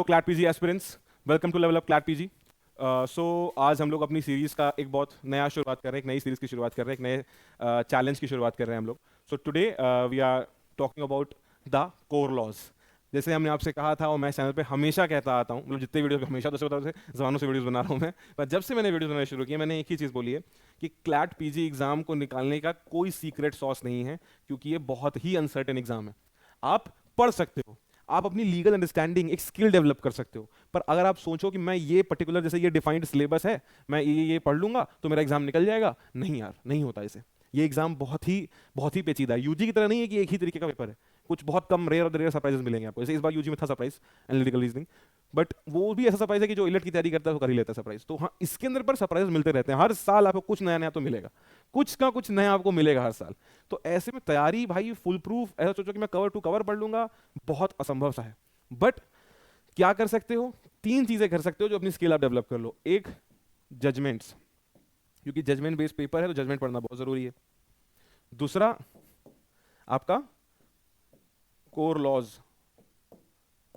CLAT PG aspirants, welcome to level up CLAT PG. So आज हम लोग अपनी सीरीज़ का एक बहुत नया शुरुआत कर रहे हैं, एक नई सीरीज़ की शुरुआत कर रहे हैं, एक नए चैलेंज की शुरुआत कर रहे हैं हम लोग। So today we are talking about the core laws. जैसे हमने आपसे कहा था और मैं चैनल पे हमेशा कहता आता हूँ, मतलब जितने वीडियो हमेशा, तो बता जमानों से वीडियोस बना रहा हूँ मैं, पर जब से मैंने वीडियोस बनाना शुरू किया मैंने एक ही चीज़ बोली है कि क्लैट पीजी एग्जाम को निकालने का कोई सीक्रेट सॉस नहीं है, क्योंकि ये बहुत ही अनसर्टेन एग्जाम है। आप पढ़ सकते हो, आप अपनी लीगल अंडरस्टैंडिंग एक स्किल डेवलप कर सकते हो, पर अगर आप सोचो कि मैं ये पर्टिकुलर, जैसे ये डिफाइंड सिलेबस है, मैं ये पढ़ लूंगा तो मेरा एग्जाम निकल जाएगा, नहीं यार, नहीं होता इसे। ये एग्जाम बहुत ही पेचीदा है। यूजी की तरह नहीं है कि एक ही तरीके का पेपर है, कुछ बहुत कम रेयर और रेयर सरप्राइजेस मिलेंगे आपको। जैसे इस बार यूजी में था सरप्राइज एनालिटिकल रीजनिंग, बट वो भी ऐसा सरप्राइज है कि जो इलेट की तैयारी करता है वो कर ही लेता है सरप्राइज। तो हाँ, इसके अंदर पर सरप्राइज मिलते रहते हैं, हर साल आपको कुछ नया नया तो मिलेगा, कुछ का कुछ नया आपको मिलेगा हर साल। तो ऐसे में तैयारी भाई फुल प्रूफ, ऐसा सोचो कि मैं कवर टू कवर पढ़ लूंगा, बहुत असंभव सा है। बट क्या कर सकते हो, तीन चीजें कर सकते हो जो अपनी स्किल आप डेवलप कर लो। एक, जजमेंट्स, क्योंकि जजमेंट बेस्ड पेपर है तो जजमेंट पढ़ना बहुत जरूरी है। दूसरा, आपका कोर लॉज,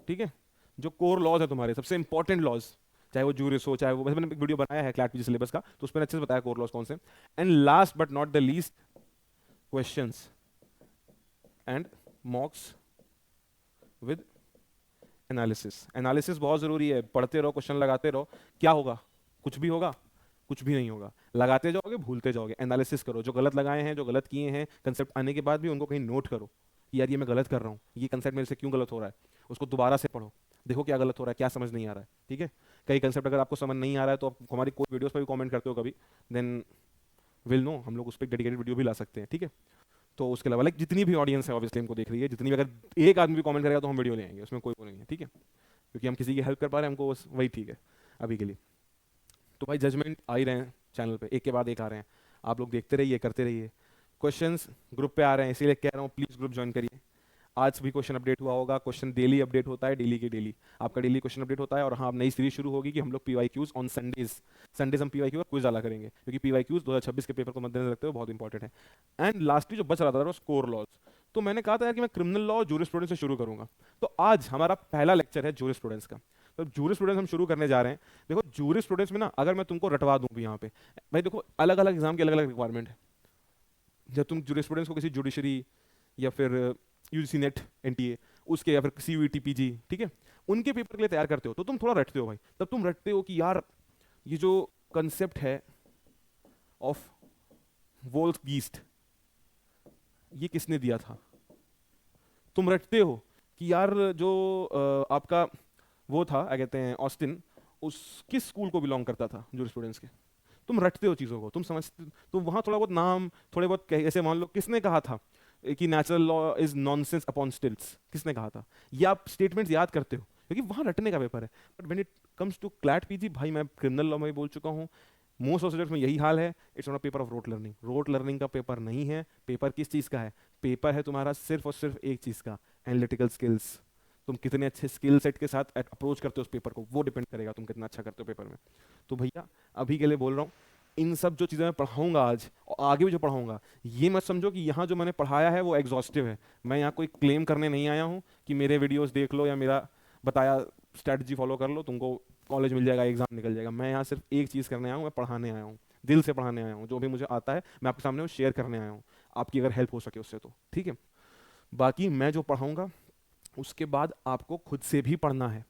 ठीक है, जो कोर लॉज है तुम्हारे सबसे इंपॉर्टेंट लॉज, चाहे वो जूरिस हो, चाहे वो, वैसे मैंने एक वीडियो बनाया है क्लैट पीजी सिलेबस का, तो उसमें अच्छे से बताया कोर लॉज कौन से। And last but not the least, questions and मॉक्स with analysis. Analysis बहुत जरूरी है, पढ़ते रहो, क्वेश्चन लगाते रहो, क्या होगा, कुछ भी होगा, कुछ भी नहीं होगा। लगाते जाओगे, भूलते जाओगे। एनालिसिस करो, जो गलत लगाए हैं, जो गलत किए हैं, कंसेप्ट आने के बाद भी उनको कहीं नोट करो कि यार ये मैं गलत कर रहा हूँ, ये कंसेप्ट मेरे से क्यों गलत हो रहा है। उसको दोबारा से पढ़ो, देखो क्या गलत हो रहा है, क्या समझ नहीं आ रहा है, ठीक है। कई कंसेप्ट अगर आपको समझ नहीं आ रहा है तो आप हमारी कोई वीडियोस पर भी कमेंट करते हो कभी, देन विल नो, हम लोग उस पर डेडिकेटेड वीडियो भी ला सकते हैं, ठीक है। तो उसके अलावा लाइक जितनी भी ऑडियंस है ऑब्वियसली हमको देख रही है, जितनी भी, अगर एक आदमी भी कमेंट करेगा तो हम वीडियो ले आएंगे, उसमें कोई वो नहीं है, ठीक है, क्योंकि हम किसी की हेल्प कर पा रहे हैं, हमको बस वही ठीक है अभी के लिए। तो भाई जजमेंट आ ही रहे हैं चैनल पे, एक के बाद एक आ रहे हैं, आप लोग देखते रहिए, करते रहिए। क्वेश्चंस ग्रुप पे आ रहे हैं, इसीलिए कह रहा हूँ प्लीज ग्रुप ज्वाइन करिए। आज भी क्वेश्चन अपडेट हुआ होगा, क्वेश्चन डेली अपडेट होता है, डेली के डेली आपका डेली क्वेश्चन अपडेट होता है। और हाँ, अब नई सीरीज शुरू होगी कि हम लोग पीवाईक्यूज ऑन संडेज, संडेज हम पीवाईक्यू का क्विज डाला करेंगे, क्योंकि पीवाईक्यूज 2026 के पेपर को मद्देनजर रखते हुए बहुत इंपॉर्टेंट है। एंड लास्टली जो बच रहा था वो स्कोर लॉज। तो मैंने कहा था यार कि मैं क्रिमिनल लॉ जूरिस्प्रूडेंस से शुरू करूंगा, तो आज हमारा पहला लेक्चर है जूरिस्प्रूडेंस का। तो जूरिस्प्रूडेंस हम शुरू करने जा रहे हैं। देखो जूरिस्प्रूडेंस में ना, अगर मैं तुमको रटवा दूं भी यहाँ पे, भाई देखो अलग अलग एग्जाम की अलग अलग रिक्वायरमेंट है। जब तुम जूरिस्प्रूडेंस को किसी जुडिशरी या फिर यूजीसी नेट एनटीए उसके, या फिर सीयूईटी पीजी, ठीक है, उनके पेपर के लिए तैयार करते हो तो तुम थोड़ा रटते हो भाई। तब तुम रटते हो कि यार ये जो कंसेप्ट है ऑफ वोल्स गीस्ट, ये किसने दिया था। तुम रटते हो कि यार जो आपका वो था, क्या कहते हैं, ऑस्टिन, उस किस स्कूल को बिलोंग करता था जूरिस्प्रूडेंस के। तुम रटते हो चीज़ों को, तुम समझते, तो वहाँ थोड़ा बहुत नाम, थोड़े बहुत ऐसे मान लो किसने कहा था कि natural law is nonsense upon stilts, किसने कहा था, ये आप स्टेटमेंट्स याद करते हो क्योंकि वहाँ रटने का पेपर है। But when it comes to CLAT PG, भाई मैं क्रिमिनल लॉ में भी बोल चुका हूँ, मोस्ट ऑफ सब्जेक्ट्स में यही हाल है। It's not a paper of rote learning, rote learning का पेपर नहीं है। पेपर किस चीज़ का है, पेपर है तुम्हारा सिर्फ और सिर्फ एक चीज़ का, एनालिटिकल स्किल्स। तुम कितने अच्छे स्किल सेट के साथ अप्रोच करते हो उस पेपर को, वो डिपेंड करेगा तुम कितना अच्छा करते हो पेपर में। तो भैया अभी के लिए बोल रहा हूँ, इन सब जो चीज़ें मैं पढ़ाऊंगा आज और आगे भी जो पढ़ाऊंगा, ये मत समझो कि यहाँ जो मैंने पढ़ाया है वो एग्जॉस्टिव है। मैं यहाँ कोई क्लेम करने नहीं आया हूँ कि मेरे वीडियोस देख लो या मेरा बताया स्ट्रैटेजी फॉलो कर लो, तुमको कॉलेज मिल जाएगा, एग्जाम निकल जाएगा। मैं यहाँ सिर्फ एक चीज़ करने आया हूँ, मैं पढ़ाने आया हूँ, दिल से पढ़ाने आया हूँ। जो भी मुझे आता है मैं आपके सामने वो शेयर करने आया हूँ, आपकी अगर हेल्प हो सके उससे तो ठीक है। बाकी मैं जो पढ़ाऊंगा उसके बाद आपको खुद से भी पढ़ना है,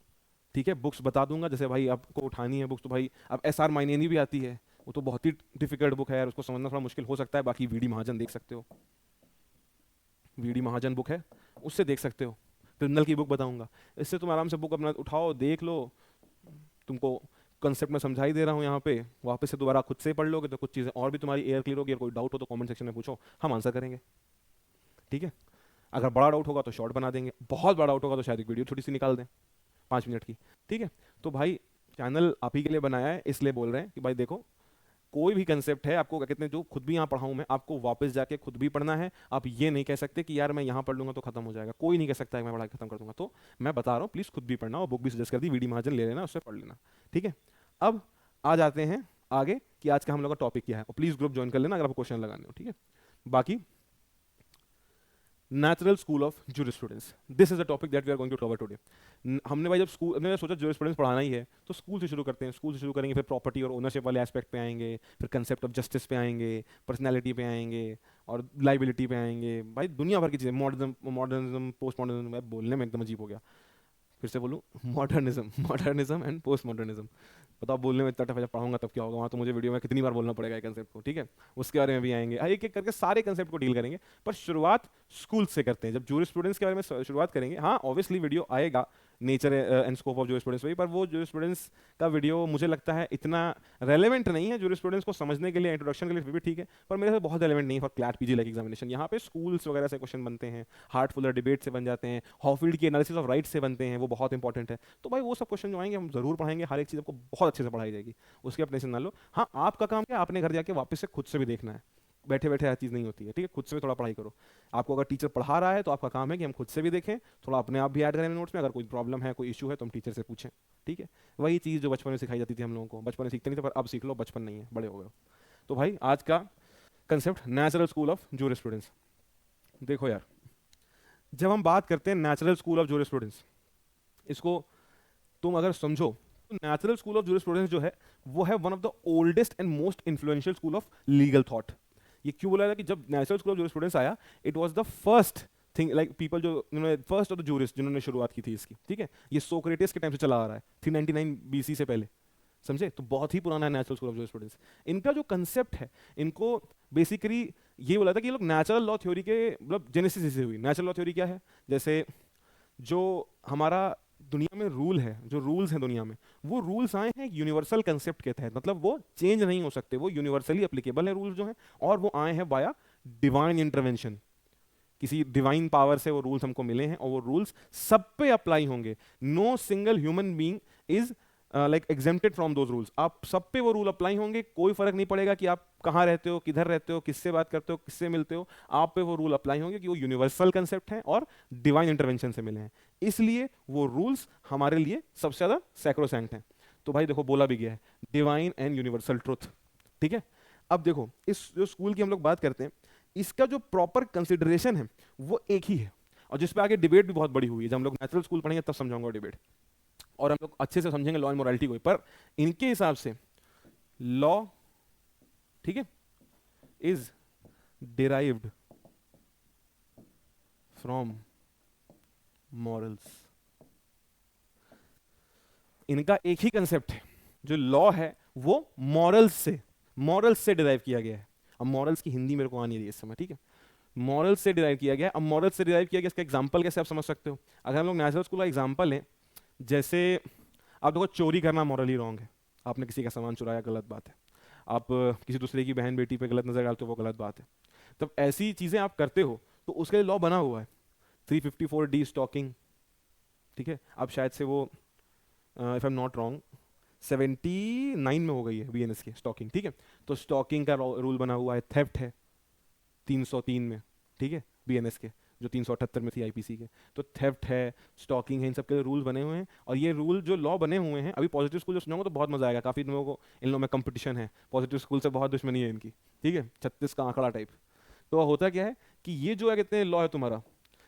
ठीक है। बुक्स बता दूंगा, जैसे भाई आपको उठानी है बुक्स, तो भाई अब एस आर माइनेनी भी आती है, वो तो बहुत ही डिफिकल्ट बुक है यार, उसको समझना थोड़ा मुश्किल हो सकता है। बाकी वीडी महाजन देख सकते हो, वीडी महाजन बुक है, उससे देख सकते हो। क्रिमिनल की बुक बताऊंगा, इससे तुम आराम से बुक अपना उठाओ, देख लो, तुमको कंसेप्ट में समझा ही दे रहा हूँ यहाँ पे, वापस से दोबारा खुद से पढ़ लोगे तो कुछ चीज़ें और भी तुम्हारी एयर क्लियर होगी। कोई डाउट हो तो कमेंट सेक्शन में पूछो, हम आंसर करेंगे, ठीक है। अगर बड़ा डाउट होगा तो शॉर्ट बना देंगे, बहुत बड़ा डाउट होगा तो शायद एक वीडियो छोटी सी निकाल दें 5 मिनट की, ठीक है। तो भाई चैनल आप ही के लिए बनाया है, इसलिए बोल रहे हैं कि भाई देखो, कोई भी कंसेप्ट है आपको, क्या कहते हैं, जो खुद भी यहाँ पढ़ाऊँ मैं, आपको वापस जाके खुद भी पढ़ना है। आप ये नहीं कह सकते कि यार मैं यहाँ पढ़ लूंगा तो खत्म हो जाएगा, कोई नहीं कह सकता है मैं पढ़ाई खत्म कर दूंगा। तो मैं बता रहा हूँ प्लीज खुद भी पढ़ना, और बुक भी सजेस्ट कर दी, वीडी महाजन ले लेना, उससे पढ़ लेना, ठीक है। अब आ जाते हैं आगे कि आज का हम लोग का टॉपिक क्या है, और प्लीज ग्रुप ज्वाइन कर लेना अगर आपको क्वेश्चन लगाने हो, ठीक है। बाकी natural school of jurisprudence, this is the topic that we are going to cover today. हमने भाई जब स्कूल हमने सोचा जूरिस्प्रूडेंस पढ़ाना ही है तो स्कूल से शुरू करते हैं। स्कूल से शुरू करेंगे, फिर प्रॉपर्टी और ओनरशिप वाले एस्पेक्ट पे आएंगे, फिर कंसेप्ट ऑफ जस्टिस पे आएंगे, पर्सनैलिटी पे आएंगे और लाइबिलिटी पे आएंगे। भाई दुनिया भर की चीज़ें, मॉडर्निज्म पोस्ट मॉडर्निज्म, बोलने में एकदम अजीब हो गया, फिर से बोलूँ, मॉडर्निज्म एंड पोस्ट मॉडर्निज्म। बताओ बोलने में इतना टफ है, जब पढ़ाऊंगा तब क्या होगा, वहाँ तो मुझे वीडियो में कितनी बार बोलना पड़ेगा कंसेप्ट को, ठीक है। उसके बारे में भी आएंगे, एक एक करके सारे कंसेप्ट को डील करेंगे। पर शुरुआत स्कूल से करते हैं। जब जूरिस्प्रूडेंस के बारे में शुरुआत करेंगे, हाँ ऑब्वियसली वीडियो आएगा nature and scope of jurisprudence वही, पर वो जूरिस्प्रूडेंस का वीडियो मुझे लगता है इतना रेलेवेंट नहीं है। जूरिस्प्रूडेंस को समझने के लिए, इंट्रोडक्शन के लिए फिर भी ठीक है, पर मेरे से बहुत रेलेवेंट नहीं है for CLAT PG like examination. यहाँ पे स्कूल्स वगैरह से क्वेश्चन बनते हैं, हार्टफुलर डिबेट से बन जाते हैं, हॉफील्ड की एनालिसिस ऑफ राइट से बनते हैं, वो बहुत इंपॉर्टेंट है। तो भाई वो सब क्वेश्चन जो आएंगे हम जरूर पढ़ाएंगे, हर एक चीज़ आपको बहुत अच्छे से पढ़ाई जाएगी, उसकी आप टेंशन ना लो। हाँ आपका काम क्या, आपने घर जाके वापस से खुद से भी देखना है, बैठे बैठे हर चीज़ नहीं होती है, ठीक है। खुद से भी थोड़ा पढ़ाई करो। आपको अगर टीचर पढ़ा रहा है तो आपका काम है कि हम खुद से भी देखें, थोड़ा अपने आप भी ऐड करें नोट्स में। अगर कोई प्रॉब्लम है, कोई इशू है तो हम टीचर से पूछें, ठीक है। वही चीज़ जो बचपन में सिखाई जाती थी हम लोगों को, बचपन में सीखते नहीं थे, पर अब सीख लो, बचपन नहीं है, बड़े हो गए हो। तो भाई आज का concept natural school of jurisprudence. देखो यार, जब हम बात करते हैं नेचुरल स्कूल ऑफ जूरिस्प्रूडेंस, इसको तुम अगर समझो तो नेचुरल स्कूल ऑफ जूरिस्प्रूडेंस जो है वो है one of the oldest and most influential school of legal thought. ये क्यों बोला था कि जब नेचुरल स्कूल ऑफ जूरिस्प्रूडेंस आया, it was the first thing, like people जो फर्स्ट ऑफ द जूरिस्ट जिन्होंने शुरुआत की थी इसकी, ठीक है। ये सोक्रेटिस के टाइम से चला आ रहा है, 399 बीसी से पहले, समझे। तो बहुत ही पुराना है नेचुरल स्कूल ऑफ जूरिस्प्रूडेंस। इनका जो कंसेप्ट है, इनको बेसिकली ये बोला था कि ये लोग नेचुरल लॉ थ्योरी के मतलब जेनेसिस से हुई। नेचुरल लॉ थ्योरी क्या है, जैसे जो हमारा दुनिया में रूल है, जो रूल्स हैं दुनिया में, वो रूल्स आए हैं यूनिवर्सल कंसेप्ट के तहत, मतलब वो चेंज नहीं हो सकते, वो यूनिवर्सली एप्लीकेबल है रूल्स जो हैं, और वो आए हैं बाया डिवाइन इंटरवेंशन। किसी डिवाइन पावर से वो रूल्स हमको मिले हैं और वो रूल्स सब पे अप्लाई होंगे। No single human being is like exempted from those rules. आप सब पे वो रूल अप्लाई होंगे, कोई फर्क नहीं पड़ेगा कि आप कहाँ रहते हो, किधर रहते हो, किससे बात करते हो, किससे मिलते हो, आप पे वो रूल अप्लाई होंगे कि वो यूनिवर्सल कंसेप्ट है और डिवाइन इंटरवेंशन से मिले हैं। इसलिए वो रूल्स हमारे लिए सबसे ज्यादा सैक्रोसैंक्ट हैं। तो भाई देखो बोला भी गया है, डिवाइन एंड यूनिवर्सल ट्रुथ, ठीक है। अब देखो इस जो स्कूल की हम लोग बात करते हैं, इसका जो प्रॉपर कंसिडरेशन है वो एक ही है, और जिस पे आगे डिबेट भी बहुत बड़ी हुई है। जब हम लोग नेचुरल स्कूल पढ़ेंगे तब समझाऊंगा डिबेट, और हम लोग अच्छे से समझेंगे लॉ एंड मोरालिटी को। पर इनके हिसाब से लॉ, ठीक है, इज डिराइव्ड फ्रॉम मॉरल्स। इनका एक ही कंसेप्ट है, जो लॉ है वो मॉरल्स से डिराइव किया गया है। अब मॉरल्स की हिंदी मेरे को आनी रही है इस समय, ठीक है। मॉरल्स से डिराइव किया गया है। अब मॉरल्स से डिराइव किया गया, इसका एग्जांपल कैसे आप समझ सकते हो। अगर हम लोग नेचुरल स्कूल का एग्जांपल है, जैसे आप देखो चोरी करना मॉरली रॉन्ग है, आपने किसी का सामान चुराया, गलत बात है। आप किसी दूसरे की बहन बेटी पे गलत नजर डालते हो, वो गलत बात है। तब ऐसी चीजें आप करते हो तो उसके लिए लॉ बना हुआ है, 354D स्टॉकिंग, ठीक है। अब शायद से वो if I am not wrong 79 में हो गई है बीएनएस की स्टॉकिंग, ठीक है। तो स्टॉकिंग का रूल बना हुआ है, थेफ्ट है 303 में, ठीक है, बीएनएस के, जो 378 में थी आईपीसी के। तो थेफ्ट है, स्टॉकिंग है, इन सब के रूल बने हुए हैं। और ये रूल जो लॉ बने हुए हैं, अभी पॉजिटिव स्कूल जो सुनाऊंगा तो बहुत मजा आएगा, काफी लोगों को इन लोगों में कंपटीशन है, पॉजिटिव स्कूल से बहुत दुश्मनी है इनकी, ठीक है, 36 का आंकड़ा टाइप। तो होता क्या है कि ये जो है कहते हैं लॉ है तुम्हारा,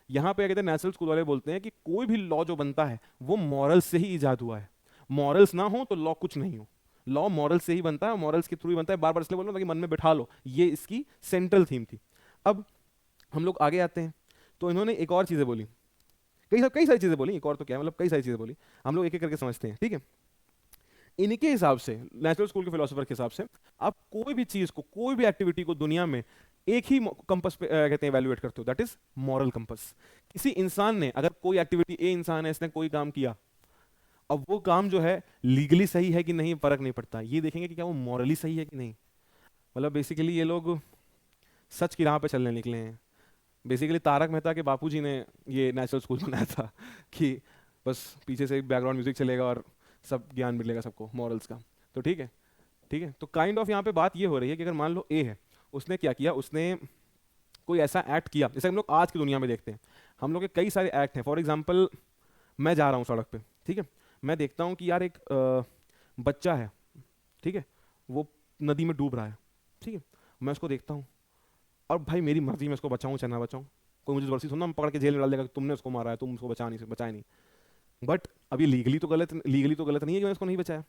यहाँ पे कहते हैं नेचुरल स्कूल वाले बोलते हैं कि कोई भी लॉ जो बनता है वो मॉरल्स से ही इजाद हुआ है। मॉरल्स ना हो तो लॉ कुछ नहीं हो, लॉ मॉरल से ही बनता है, मॉरल्स के थ्रू ही बनता है। बार बार इसलिए बोल रहा हूं ताकि मन में बिठा लो, ये इसकी सेंट्रल थीम थी। अब हम लोग आगे आते हैं, तो इन्होंने एक और चीजें बोली, कई सारी चीजें बोली, एक और तो क्या मतलब कई सारी चीजें बोली, हम लोग एक एक करके समझते हैं, ठीक है। इनके हिसाब से, नेचुरल स्कूल के फिलोसोफर के हिसाब से, आप कोई भी चीज को, कोई भी एक्टिविटी को दुनिया में एक ही कंपस पे कहते हैं इवैल्यूएट करते हो, दैट इज मॉरल कंपस। किसी इंसान ने अगर कोई एक्टिविटी, ए इंसान है, इसने कोई काम किया, अब वो काम जो है लीगली सही है कि नहीं फर्क नहीं पड़ता, ये देखेंगे कि क्या वो मॉरली सही है कि नहीं। मतलब बेसिकली ये लोग सच की राह पे चलने निकले हैं। बेसिकली तारक मेहता के बापूजी ने ये नेचुरल स्कूल बनाया था कि बस पीछे से बैकग्राउंड म्यूजिक चलेगा और सब ज्ञान मिलेगा सबको मॉरल्स का। तो ठीक है, ठीक है। तो काइंड ऑफ यहाँ पे बात ये हो रही है कि अगर मान लो ए है, उसने क्या किया, उसने कोई ऐसा एक्ट किया, जैसे हम लोग आज की दुनिया में देखते हैं, हम लोग के कई सारे एक्ट हैं। फॉर एग्जाम्पल, मैं जा रहा हूँ सड़क पे, ठीक है, मैं देखता हूँ कि यार एक बच्चा है, ठीक है, वो नदी में डूब रहा है, ठीक है, मैं उसको देखता हूँ और भाई मेरी मर्जी में उसको बचाऊँ चाहे ना बचाऊँ, कोई मुझे जबरदस्ती सुनना पकड़ के जेल में डाल देगा कि तुमने उसको मारा है, तुम उसको बचाया नहीं। बट अब ये लीगली तो गलत नहीं है कि मैंने उसको नहीं बचाया,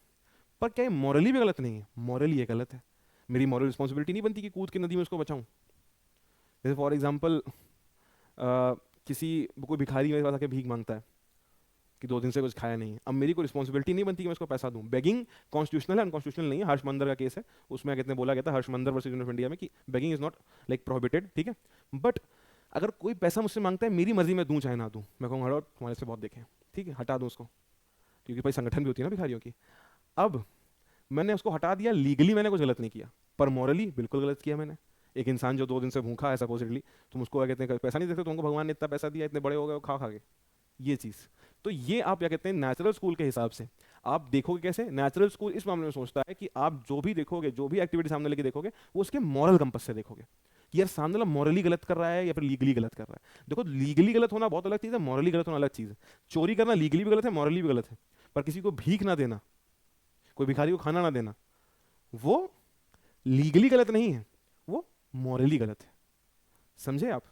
पर क्या ये मॉरली भी गलत नहीं है? मॉरली ये गलत है। मेरी मॉरल रिस्पॉन्सिबिलिटी नहीं बनती कि कूद के नदी में उसको बचाऊं। जैसे फॉर एग्जाम्पल किसी कोई भिखारी मेरे पास आके भीख मांगता है कि 2 दिन से कुछ खाया नहीं है, अब मेरी कोई रिस्पॉन्सिबिलिटी नहीं बनती कि मैं उसको पैसा दूं। बेगिंग कॉन्स्टिट्यूशनल है, अनकॉन्स्टिट्यूशनल नहीं है। हर्ष मंदर का केस है, उसमें कहते हैं बोला गया था, हर्ष मंदर वर्सेस यूनिवर्सिटी ऑफ इंडिया में, कि begging is not like prohibited, ठीक है। बट अगर कोई पैसा मुझसे मांगता है, मेरी मर्जी में दूं चाहे ना दूं, मैं कहूँगा हटो तुम्हारे से बहुत देखें, ठीक है, हटा दूं उसको, क्योंकि भाई संगठन भी होती है ना भिखारियों की। अब मैंने उसको हटा दिया, लीगली मैंने कुछ गलत नहीं किया, पर मॉरली बिल्कुल गलत किया मैंने। एक इंसान जो 2 दिन से भूखा है सपोजिटली, तुम उसको क्या कहते हैं, पैसा नहीं देते, तुमको भगवान ने इतना पैसा दिया, इतने बड़े हो गए खा खा के, ये चीज़। तो ये आप क्या कहते हैं, नेचुरल स्कूल के हिसाब से आप देखोगे कैसे। नेचुरल स्कूल इस मामले में सोचता है कि आप जो भी देखोगे, जो भी एक्टिविटी सामने लेके देखोगे, वो उसके मॉरल कंपस से देखोगे कि यार सामने वाला मॉरली गलत कर रहा है या फिर लीगली गलत कर रहा है। देखो लीगली गलत होना बहुत अलग चीज़ है, मॉरली गलत होना अलग चीज़ है। चोरी करना लीगली भी गलत है, मॉरली भी गलत है, पर किसी को भीख ना देना, कोई भिखारी को खाना ना देना, वो लीगली गलत नहीं है, वो मॉरली गलत है। समझे आप?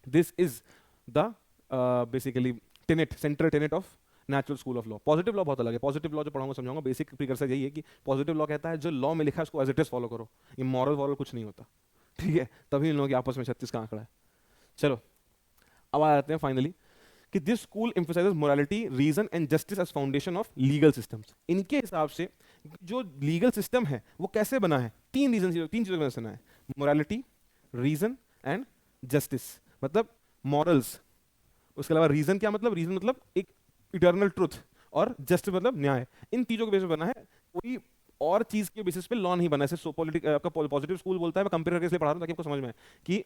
This is the basically Tenet, central Tenet of natural school of law. Positive law बहुत अलग है। पॉजिटिव लॉ जो पढ़ाऊंगा समझाऊंगा, बेसिक प्रीकर्सर यही है कि पॉजिटिव लॉ कहता है जो लॉ में लिखा है उसको एज इट इज फॉलो करो, ये मॉरल वॉरल कुछ नहीं होता, ठीक है। तभी इन लोगों की आपस में 36 का आंकड़ा है। चलो अब आ जाते हैं फाइनली कि this school emphasises morality, reason and justice as foundation of legal systems. इनके हिसाब से जो लीगल सिस्टम है वो कैसे बना है, 3 चीजों से बना है, मोरालिटी, रीजन एंड जस्टिस। मतलब मॉरल्स, उसके अलावा रीजन क्या मतलब, रीजन मतलब एक इटर्नल ट्रुथ, और जस्टिस मतलब न्याय। इन तीनों के बेसिस पे बना है, कोई और चीज के बेसिस पे लॉ नहीं बना है। आपका पॉजिटिव स्कूल बोलता है, मैं कंपेयर करके इसलिए पढ़ा रहा हूं ताकि आपको समझ में आए कि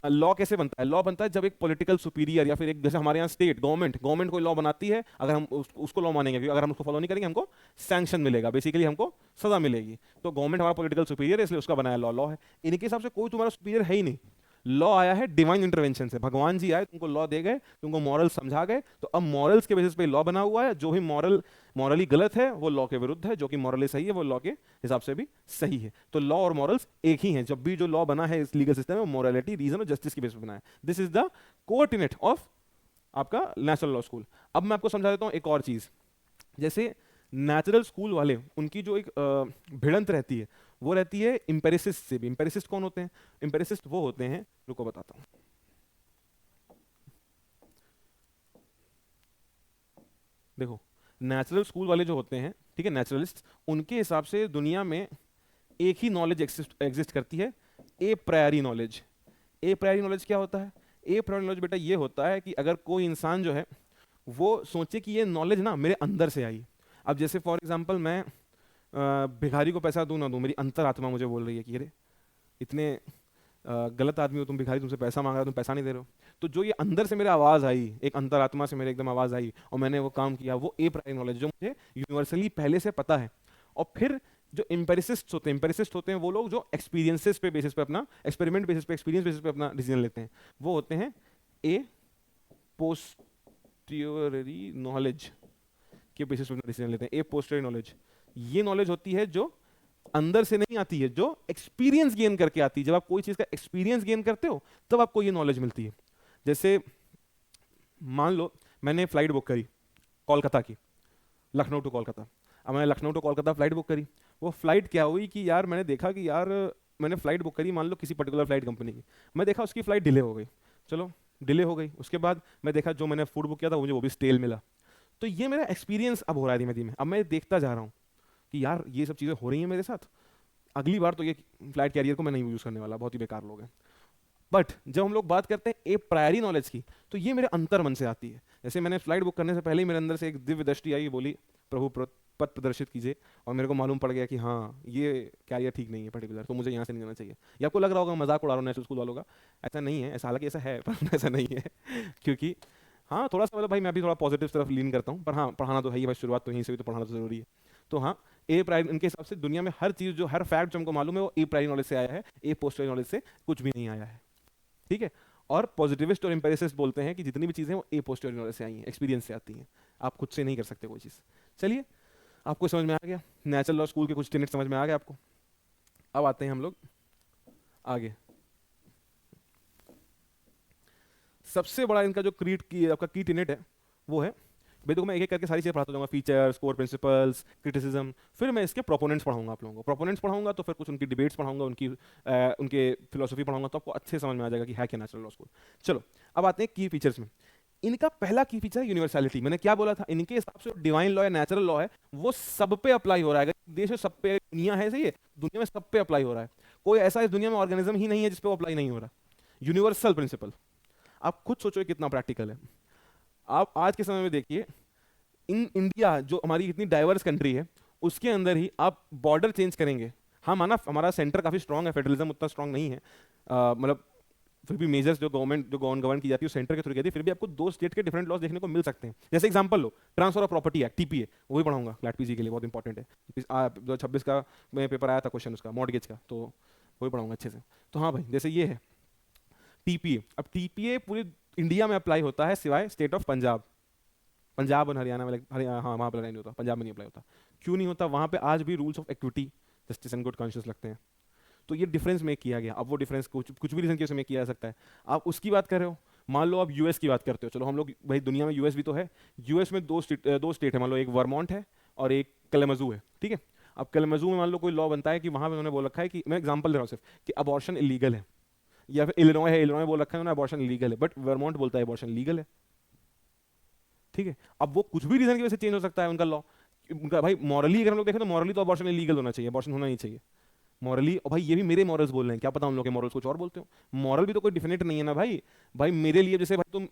लॉ कैसे बनता है। लॉ बनता है जब एक पॉलिटिकल सुपीरियर या फिर एक, जैसे हमारे यहाँ स्टेट गवर्नमेंट कोई लॉ बनाती है, अगर हम उसको लॉ मानेंगे, क्योंकि अगर हम उसको फॉलो नहीं करेंगे हमको सैंक्शन मिलेगा, बेसिकली हमको सजा मिलेगी। तो गवर्नमेंट हमारा पॉलिटिकल सुपीरियर है, इसलिए उसका बनाया लॉ है। इनके हिसाब से कोई तुम्हारा सुपीरियर है ही नहीं। लॉ आया है डिवाइन इंटरवेंशन से, भगवान जी आए, तुमको लॉ दे गए, तुमको मॉरल समझा गए, तो अब मॉरल्स के बेसिस पे लॉ बना हुआ है। जो भी मॉरली गलत है वो लॉ के विरुद्ध है, जो कि मॉरली सही है वो लॉ के हिसाब से भी सही है। तो लॉ और मॉरल्स एक ही हैं। जब भी जो लॉ बना है इस लीगल सिस्टम में, मोरालिटी, रीजन और जस्टिस के बेसिस पे बना है। This is the coordinate of आपका नेचुरल लॉ स्कूल। अब मैं आपको समझा देता हूं एक और चीज। जैसे नेचुरल स्कूल वाले, उनकी जो एक भिड़ंत रहती है वो रहती है इंपेरिसिस्ट से भी। इंपेरिसिस्ट कौन होते हैं? इंपेरिसिस्ट वो होते हैं, रुको बताता हूं। देखो नेचुरल स्कूल वाले जो होते हैं, ठीक है, नेचुरलिस्ट, उनके हिसाब से दुनिया में एक ही नॉलेज एग्जिस्ट करती है, ए प्रायरी नॉलेज। ए प्रायरी नॉलेज क्या होता है? ए प्रायरी नॉलेज बेटा ये होता है कि अगर कोई इंसान जो है वो सोचे कि ये नॉलेज ना मेरे अंदर से आई। अब जैसे फॉर एग्जांपल मैं भिखारी को पैसा दूं ना दूं, मेरी अंतरात्मा मुझे बोल रही है कि अरे इतने गलत आदमी हो तुम, भिखारी तुमसे पैसा मांग रहा है, तुम पैसा नहीं दे रहे हो। तो जो ये अंदर से मेरे आवाज़ आई, एक अंतरात्मा से मेरे एकदम आवाज़ आई और मैंने वो काम किया, वो ए प्राइम नॉलेज जो मुझे यूनिवर्सली पहले से पता है। और फिर जो एम्पेरिसिस्ट होते हैं वो लोग जो एक्सपीरियंसेस पे बेसिस पे अपना, एक्सपेरिमेंट बेसिस पे, एक्सपीरियंस बेसिस पे अपना डिसीजन लेते हैं, वो होते हैं ए पोस्टियरी नॉलेज के बेसिस पे अपना डिसीजन लेते हैं। ए पोस्टियरी नॉलेज ये नॉलेज होती है जो अंदर से नहीं आती है, जो एक्सपीरियंस गेन करके आती है। जब आप कोई चीज का एक्सपीरियंस गेन करते हो तब आपको ये नॉलेज मिलती है। जैसे मान लो मैंने फ्लाइट बुक करी कोलकाता की, लखनऊ टू कोलकाता। अब मैंने Lucknow to Kolkata flight book करी, वो फ्लाइट क्या हुई कि यार मैंने देखा कि यार मैंने फ्लाइट बुक करी मान लो किसी पर्टिकुलर फ्लाइट कंपनी की, मैं देखा उसकी फ्लाइट डिले हो गई। चलो डिले हो गई, उसके बाद मैं देखा जो मैंने फूड बुक किया था मुझे वो भी स्टेल मिला। तो ये मेरा एक्सपीरियंस अब हो रहा है धीमे धीमे। अब मैं देखता जा रहा हूँ कि यार ये सब चीज़ें हो रही हैं मेरे साथ, अगली बार तो ये फ्लाइट कैरियर को मैं नहीं यूज़ करने वाला, बहुत ही बेकार लोग हैं। बट जब हम लोग बात करते हैं ए प्रायरी नॉलेज की, तो ये मेरे अंतर मन से आती है। जैसे मैंने फ्लाइट बुक करने से पहले ही मेरे अंदर से एक दिव्य दृष्टि आई, बोली प्रभु पथ प्रदर्शित कीजिए, और मेरे को मालूम पड़ गया कि हाँ ये कैरियर ठीक नहीं है पर्टिकुलर, तो मुझे यहाँ से नहीं जाना चाहिए। या आपको लग रहा होगा मजाक उड़ा रहा हूँ नेशनल स्कूल वालों का, ऐसा नहीं है, ऐसा हालांकि ऐसा है पर ऐसा नहीं है क्योंकि हाँ थोड़ा सा मतलब भाई मैं भी थोड़ा पॉजिटिव तरफ लीन करता हूँ, पर हाँ पढ़ाना तो है ही भाई, शुरुआत तो यहीं से भी, तो पढ़ाना तो जरूरी है। तो हाँ ए प्राइमरी, इनके हिसाब से दुनिया में हर चीज़ जो, हर फैक्ट जो हमको मालूम है वो ए प्राइमरी नॉलेज से आया है, ए पोस्टरी नॉलेज से कुछ भी नहीं आया है, ठीक है। और पॉजिटिविस्ट और एम्पेरिसिस्ट बोलते हैं कि जितनी भी चीज़ें वो ए पोस्टरी नॉलेज से आई हैं, एक्सपीरियंस से आती हैं, आप खुद से नहीं कर सकते कोई चीज़। चलिए आपको समझ में आ गया, नेचुरल लॉ स्कूल के कुछ टेनेट समझ में आ गया आपको। अब आते हैं हम लोग आगे। सबसे बड़ा इनका जो क्रीड की आपका की टेनेट है वो है, भाई देखो मैं एक एक करके सारी चीज़ें पढ़ाता जाऊंगा, फीचर्स, कोर प्रिंसिपल्स, क्रिटिसिज्म, फिर मैं इसके प्रोपोनेंट्स पढ़ाऊंगा आप लोगों को। प्रोपोनेंट्स पढ़ाऊंगा तो फिर कुछ उनकी डिबेट्स पढ़ाऊंगा, उनके फिलोसफी पढ़ाऊंगा, तो आपको अच्छे समझ में आ जाएगा कि है क्या नेचुरल लॉ स्कूल। चलो अब आते हैं की फीचर्स में। इनका पहला की फीचर है यूनिवर्सैलिटी। मैंने क्या बोला था, इनके हिसाब से डिवाइन लॉ या नेचुरल लॉ है वो सब पे अप्लाई हो रहा है। अगर देश में सब पे, दुनिया है सही है, दुनिया में सब पे अप्लाई हो रहा है। कोई ऐसा इस दुनिया में ऑर्गेनिज्म ही नहीं है जिस पे वो अप्लाई नहीं हो रहा। Universal principle. आप खुद सोचो कितना प्रैक्टिकल है। आप आज के समय में देखिए, इन इंडिया जो हमारी इतनी डाइवर्स कंट्री है, उसके अंदर ही आप बॉर्डर चेंज करेंगे। हाँ माना हमारा सेंटर काफी स्ट्रांग है, फेडरलिज्म उतना स्ट्रांग नहीं है, मतलब फिर भी मेजर्स जो गवर्न की जाती है सेंटर के थ्रू की जाती है, फिर भी आपको दो स्टेट के डिफरेंट लॉज देखने को मिल सकते हैं। जैसे example low, transfer of property act, TPA, वही पढ़ाऊंगा क्लैट पीजी के लिए, बहुत इंपॉर्टेंट है। 2026 का में पेपर आया था क्वेश्चन उसका, मॉर्गेज का, तो वही पढ़ाऊंगा अच्छे से। तो हाँ भाई, जैसे ये है टीपीए। अब टीपीए पूरे इंडिया में अप्लाई होता है सिवाय स्टेट ऑफ पंजाब। पंजाब और हरियाणा में, हाँ वहाँ पर नहीं होता, पंजाब में नहीं अप्लाई होता। क्यों नहीं होता? वहाँ पे आज भी rules of equity, justice and good conscious लगते हैं। तो ये डिफरेंस मेक किया गया। अब वो डिफरेंस कुछ भी रीजन की वजह से मेक किया जा सकता है। आप उसकी बात कर रहे हो, मान लो आप यूएस की बात करते हो, चलो हम लोग भाई दुनिया में यूएस भी तो है। यूएस में दो स्टेट है, मान लो एक वर्मोंट है और एक कलमजू है, ठीक है। अब कलमजू में मान लो कोई लॉ बनता है कि वहाँ पे उन्होंने बोल रखा है कि, मैं एग्जांपल दे रहा हूँ सिर्फ, कि अबॉर्शन इलीगल है, या फिर इलिनॉय है, इलिनॉय बोल रखा है उन्होंने अबॉर्शन इलीगल है, बट वर्मोंट बोलता है अबॉर्शन लीगल है, ठीक है। अब वो कुछ भी रीजन की वजह से चेंज हो सकता है उनका लॉ। उनका भाई मॉरली अगर हम लोग देखें तो मॉरली तो अबॉर्शन इलीगल होना चाहिए, अबॉर्शन होना नहीं चाहिए मॉरली। और भाई ये भी मेरे मॉरल्स बोल रहे हैं, क्या पता उन लोग के मॉरल्स कुछ और बोलते हो। मॉरल भी तो कोई डिफिनेट नहीं है ना भाई। भाई मेरे लिए, जैसे भाई तुम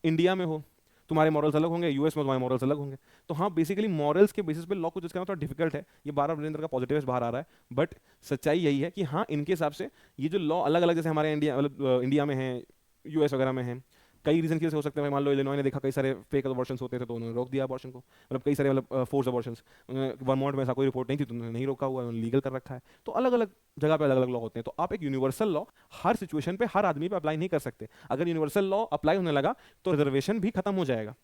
इंडिया में हो, तुम्हारे मॉरल्स अलग होंगे, यूएस में तुम्हारे मॉरल्स अलग होंगे। तो हाँ, बेसिकली मॉरल्स के बेसिस पे लॉ को जज करना थोड़ा डिफिकल्ट है। ये बार बार वीरेंद्र का पॉजिटिव बाहर आ रहा है, बट सच्चाई यही है कि हाँ, इनके हिसाब से ये जो लॉ अलग अलग, जैसे हमारे इंडिया, मतलब इंडिया में है, यूएस वगैरह में है, कई रीजन की वजह से हो सकते हैं। मान लो इलिनॉय ने देखा कई सारे फेक अबॉर्शंस होते थे तो उन्होंने रोक दिया अबॉर्शन को, मतलब कई सारे, मतलब फोर्स अबॉर्शंस। वर्मोंट में ऐसा कोई रिपोर्ट नहीं थी तो उन्होंने नहीं रोका हुआ, उन्होंने लीगल कर रखा है। तो अलग अलग जगह पे अलग अलग लॉ होते हैं। तो आप एक यूनिवर्सल लॉ हर सिचुएशन पे, हर आदमी पे अप्लाई नहीं कर सकते। अगर यूनिवर्सल लॉ अप्लाई होने लगा तो रिजर्वेशन भी खत्म हो जाएगा।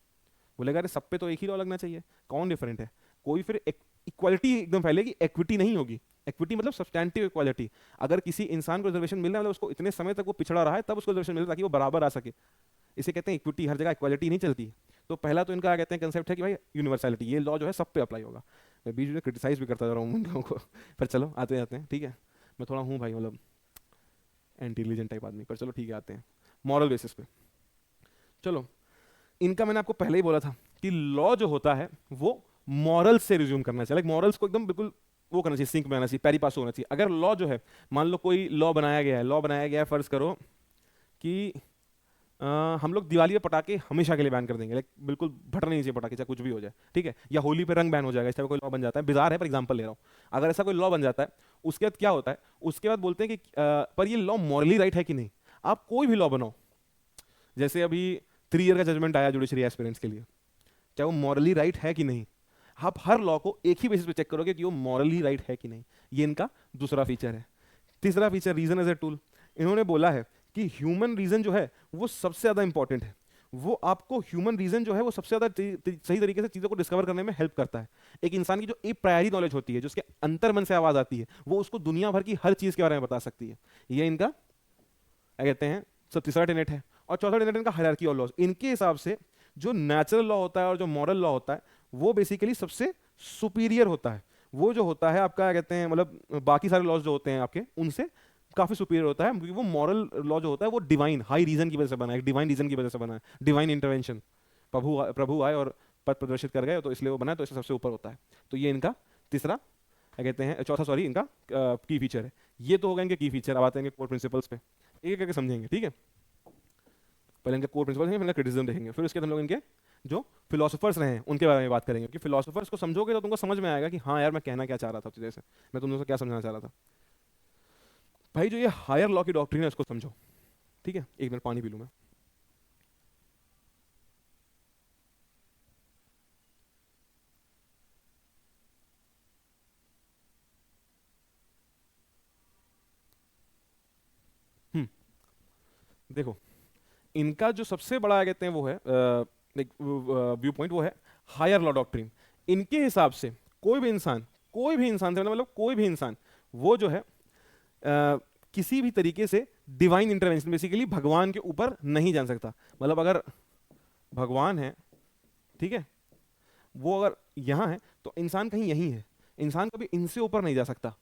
बोलेगा अरे सब पे तो एक ही लॉ लगना चाहिए, कौन डिफरेंट है? कोई फिर इक्वालिटी एकदम फैलेगी, एक्विटी नहीं होगी। एक्विटी मतलब सब्सटैंटिव इक्वालिटी। अगर किसी इंसान को रिजर्वेशन मिल रहा है, मतलब उसको इतने समय तक वो पिछड़ा रहा है, तब उसको रिजर्वेशन मिल रहा है ताकि वो बराबर आ सके। इसे कहते हैं इक्विटी। हर जगह इक्वालिटी नहीं चलती। तो पहला तो इनका कहते हैं कंसेप्ट है कि भाई यूनिवर्सैलिटी, ये लॉ जो है सब पे अप्लाई होगा। मैं बीच में क्रिटिसाइज भी करता जा रहा हूँ उन लोगों को, पर चलो आते जाते हैं, ठीक है। मैं थोड़ा हूँ भाई, मतलब एंटी रिलीजन टाइप आदमी, पर चलो ठीक है, आते हैं मॉरल बेसिस पे। चलो, इनका मैंने आपको पहले ही बोला था कि लॉ जो होता है वो मॉरल से रिज्यूम करना चाहिए, लाइक मॉरल्स को एकदम बिल्कुल वो करना चाहिए, सिंक में आना चाहिए, पैरी पास होना चाहिए। अगर लॉ जो है, मान लो कोई लॉ बनाया गया है, फर्ज करो कि हम लोग दिवाली पे पटाखे हमेशा के लिए बैन कर देंगे, लाइक बिल्कुल फटना नहीं चाहिए पटाखे, चाहे कुछ भी हो जाए, ठीक है। या होली पे रंग बैन हो जाएगा, इस तरह कोई लॉ बन जाता है, बिजार है पर एग्जांपल ले रहा हूँ। अगर ऐसा कोई लॉ बन जाता है, उसके बाद क्या होता है, उसके बाद बोलते हैं कि पर ये लॉ मॉरली राइट है कि नहीं। आप कोई भी लॉ बनाओ, जैसे अभी 3 ईयर का जजमेंट आया जुडिशरी एस्पिरेंट्स के लिए, क्या वो मॉरली राइट है कि नहीं। आप हर लॉ को एक ही बेसिस पे चेक करोगे कि वो मॉरली राइट है कि नहीं। ये इनका दूसरा फीचर है। तीसरा feature, reason as a tool. इन्होंने बोला है कि ह्यूमन रीजन जो है वो सबसे ज्यादा इंपॉर्टेंट है। वो आपको ह्यूमन रीजन जो है वो सबसे ज्यादा सही तरीके से चीजों को डिस्कवर करने में हेल्प करता है। एक इंसान की जो एक प्रायरी नॉलेज होती है, जो उसके अंतर मन से आवाज आती है, वो उसको दुनिया भर की हर चीज के बारे में बता सकती है। ये इनका क्या कहते हैं, सब तीसरा टेनेट है। और चौथा टेनेट इनका हायरार्की ऑफ लॉज। इनके हिसाब से जो नेचुरल लॉ होता है और जो मॉरल लॉ होता है, वो बेसिकली सबसे सुपीरियर होता है। वो जो होता है आपका क्या कहते हैं, मतलब बाकी सारे लॉज जो होते हैं आपके, उनसे काफी सुपीरियर होता है, क्योंकि वो मॉरल लॉ जो होता है वो डिवाइन हाई रीजन की वजह से बना है, डिवाइन रीजन की वजह से बना है, डिवाइन इंटरवेंशन। प्रभु आए और पथ प्रदर्शित कर गए, तो इसलिए वो बना है, तो इससे सबसे ऊपर होता है। तो ये इनका तीसरा क्या कहते हैं, चौथा सॉरी, इनका की फीचर है। ये तो होगा इनके की फीचर। अब आते हैं कोर प्रिंसिपल्स पे, एक एक करके समझेंगे, ठीक है। पहले इनके कोर प्रिंसिपल्स देखेंगे, फिर क्रिटिसिज्म देखेंगे, फिर उसके बाद हम लोग इनके जो फिलोसोफर्स रहे हैं उनके बारे में बात करेंगे। कि फिलोसोफर्स को समझोगे तो तुमको समझ में आएगा कि हाँ यार, मैं कहना क्या चाह रहा था तुझे से, मैं तुम लोगों को क्या समझाना चाह रहा था। भाई जो ये हायर लॉ की डॉक्ट्रिन है उसको समझो, ठीक है। एक मिनट पानी पी लूं मैं। देखो, इनका जो सबसे बड़ा कहते हैं वो है व्यू पॉइंट, वो है हायर लॉ डॉक्ट्रिन। इनके हिसाब से कोई भी इंसान से मतलब कोई भी इंसान, वो जो है किसी भी तरीके से डिवाइन इंटरवेंशन, बेसिकली भगवान के ऊपर नहीं जा सकता। मतलब अगर भगवान है, ठीक है, वो अगर यहाँ है तो इंसान कहीं यहीं है, इंसान कभी इनसे ऊपर नहीं जा सकता,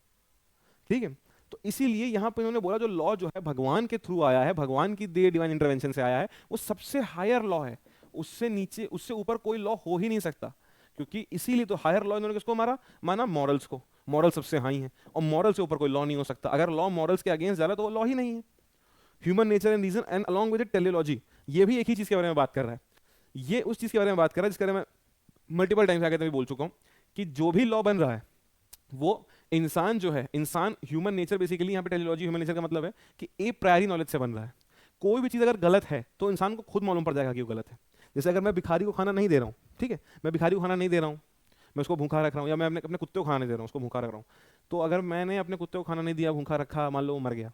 ठीक है। तो इसीलिए यहाँ पे उन्होंने बोला जो लॉ जो है भगवान के थ्रू आया है, भगवान की दे डिवाइन इंटरवेंशन से आया है, वो सबसे हायर लॉ है, उससे नीचे उससे ऊपर कोई लॉ हो ही नहीं सकता। क्योंकि इसीलिए तो हायर लॉ इन्होंने किसको माना मॉरल्स को, मॉरल सबसे हाई है, और मॉरल से ऊपर कोई लॉ नहीं हो सकता। अगर लॉ मॉरल्स के अगेंस्ट जा रहा है तो वो लॉ ही नहीं है। Human nature and reason and along with teleology, ये भी एक ही चीज के बारे में बात कर रहा है। ये उस चीज के बारे में बात कर रहा है जिसके बारे में मल्टीपल टाइम्स आगे मैं बोल चुका हूं कि जो भी लॉ बन रहा है वो इंसान जो है, इंसान ह्यूमन नेचर, बेसिकली यहाँ पे टेलियोलॉजी ह्यूमन नेचर का मतलब है कि ए प्रायरी नॉलेज से बन रहा है। कोई भी चीज़ अगर गलत है तो इंसान को खुद मालूम पड़ जाएगा कि वो गलत है। जैसे अगर मैं भिखारी को खाना नहीं दे रहा हूँ, ठीक है, मैं भिखारी को खाना नहीं दे रहा हूँ, मैं उसको भूखा रख रहा हूँ, या मैं अपने अपने कुत्ते को खाना नहीं दे रहा हूँ, उसको भूखा रख रहा हूँ, तो अगर मैंने अपने कुत्ते को खाना नहीं दिया, भूखा रखा, मान लो वो मर गया,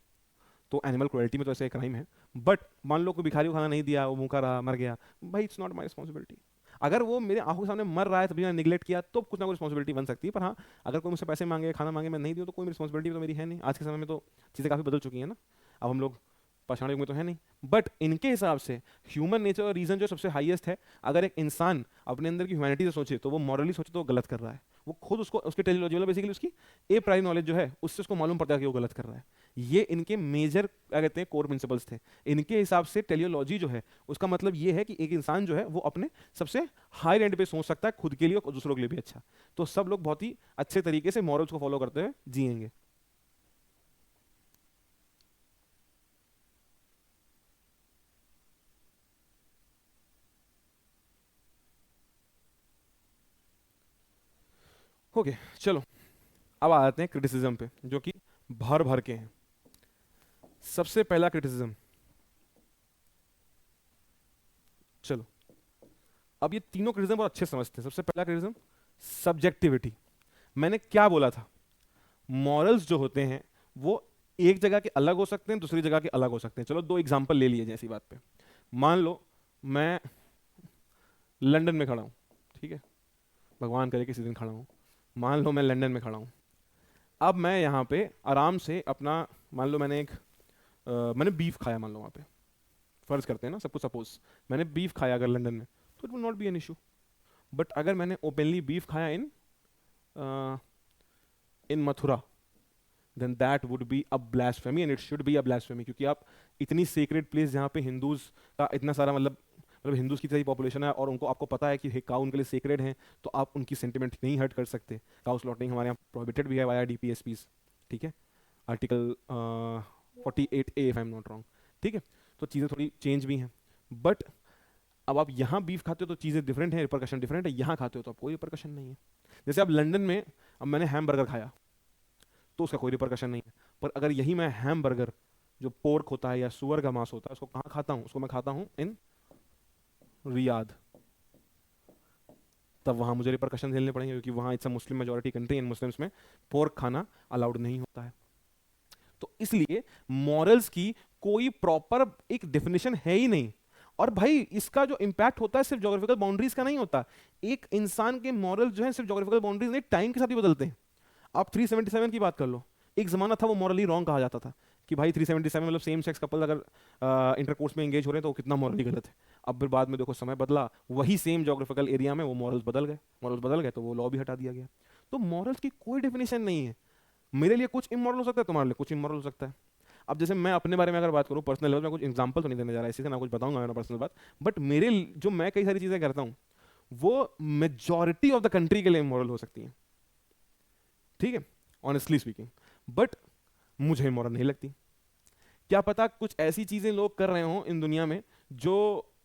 तो एनिमल क्रुएल्टी में तो ऐसे क्राइम है। बट मान लो कोई भिखारी को खाना नहीं दिया, वो भूखा रहा, मर गया, भाई इट्स नॉट माई रिस्पॉन्सिबिलिटी। अगर वो मेरे आंखों के सामने मर रहा है तभी मैंने निगलेक्ट किया तो कुछ ना कुछ रिस्पॉन्सिबिलिटी बन सकती है। पर हाँ, अगर कोई मुझसे पैसे मांगे, खाना मांगे, मैं नहीं दूँ तो कोई रिस्पॉन्सिबिलिटी तो मेरी है नहीं। आज के समय में तो चीज़ें काफ़ी बदल चुकी हैं ना, अब हम लोग पाषाण युग में तो है नहीं। बट इनके हिसाब से ह्यूमन नेचर और रीजन जो सबसे हाईएस्ट है, अगर एक इंसान अपने अंदर की ह्यूमैनिटी से सोचे तो वो मॉरली सोचे तो वो गलत कर रहा है। वो खुद उसको उसके टेलियोलॉजी वाला बेसिकली उसकी ए प्राइम नॉलेज जो है उससे उसको मालूम पड़ता है कि वो गलत कर रहा है। ये इनके मेजर क्या कहते हैं कोर प्रिंसिपल्स थे। इनके हिसाब से टेलियोलॉजी जो है उसका मतलब ये है कि एक इंसान जो है वो अपने सबसे हाई एंड पे सोच सकता है, खुद के लिए और दूसरों के लिए भी अच्छा। तो सब लोग बहुत ही अच्छे तरीके से मॉरल्स को फॉलो करते हुए जिएंगे। ओके, चलो अब आ जाते हैं क्रिटिसिज्म पे, जो कि भर भर के हैं। सबसे पहला क्रिटिसिज्म, चलो अब ये तीनों क्रिटिसिज्म बहुत अच्छे समझते हैं। सबसे पहला क्रिटिसिज्म सब्जेक्टिविटी। मैंने क्या बोला था, मॉरल्स जो होते हैं वो एक जगह के अलग हो सकते हैं, दूसरी जगह के अलग हो सकते हैं। चलो दो एग्जांपल ले लिए जैसी बात पे। मान लो मैं लंदन में खड़ा हूँ, ठीक है, भगवान करे किसी दिन खड़ा हूँ, मान लो मैं लंदन में खड़ा हूँ। अब मैं यहाँ पे आराम से अपना, मान लो मैंने मैंने बीफ खाया, मान लो वहाँ पे, फर्ज करते हैं ना, सब कुछ सपोज मैंने बीफ खाया अगर लंदन में, तो it will not be an issue. But अगर मैंने ओपनली बीफ खाया in Mathura, then that would be a blasphemy and it should be a blasphemy. क्योंकि आप इतनी सेक्रेड प्लेस जहाँ पे हिंदूज का इतना सारा मतलब हिंदूज की तरह पॉपुलेशन है और उनको आपको पता है कि काउ उनके लिए सेक्रेड हैं, तो आप उनकी सेंटिमेंट नहीं हर्ट कर सकते। काउ स्लॉटिंग हमारे यहाँ प्रोहिबिटेड भी है वाया डीपीएसपीस, ठीक है, article 48A if I am not wrong, ठीक है। तो चीज़ें थोड़ी चेंज भी हैं। बट अब आप यहाँ बीफ खाते हो तो चीज़ें डिफरेंट हैं, रिपरकशन डिफरेंट है। यहाँ खाते हो तो आप कोई रिपरकशन नहीं है। जैसे अब लंदन में अब मैंने हैम बर्गर खाया तो उसका कोई रिपरकशन नहीं है। पर अगर यही मैं हैम बर्गर जो पोर्क होता है या सुअर का मांस होता है उसको कहाँ खाता हूँ, उसको मैं खाता हूँ इन रियाद, तब वहाँ मुझे रिपरकशन झेलने पड़ेंगे क्योंकि वहाँ it's a Muslim majority country and Muslims में पोर्क खाना अलाउड नहीं होता है। तो इसलिए मॉरल्स की कोई प्रॉपर एक डेफिनेशन है ही नहीं। और भाई इसका जो इंपैक्ट होता है सिर्फ ज्योग्राफिकल बाउंड्रीज का नहीं होता। एक इंसान के मॉरल जो है सिर्फ ज्योग्राफिकल बाउंड्रीज नहीं, टाइम के साथ भी बदलते हैं। आप 377 की बात कर लो, एक जमाना था वो मॉरली रॉन्ग कहा जाता था कि भाई 377 मतलब सेम सेक्स कपल अगर इंटरकोर्स में एंगेज हो रहे हैं तो वो कितना मॉरली गलत है। अब फिर बाद में देखो समय बदला, वही सेम ज्योग्राफिकल एरिया में वो मॉरल्स बदल गए तो वो लॉ भी हटा दिया गया। तो मॉरल्स की कोई डेफिनेशन नहीं है। मेरे लिए कुछ इमोरल हो सकता है, तुम्हारे लिए कुछ इमोरल हो सकता है। अब जैसे मैं अपने बारे में अगर बात करूँ पर्सनल लेवल में, कुछ एग्जांपल तो नहीं देने जा रहा है, इसी से ना कुछ बताऊंगा मेरा पर्सनल बात। बट जो मैं कई सारी चीज़ें करता हूँ वो मेजॉरिटी ऑफ द कंट्री के लिए इमोरल हो सकती हैं, ठीक है, ऑनेस्टली स्पीकिंग। बट मुझे इमोरल नहीं लगती। क्या पता कुछ ऐसी चीज़ें लोग कर रहे हों इन दुनिया में जो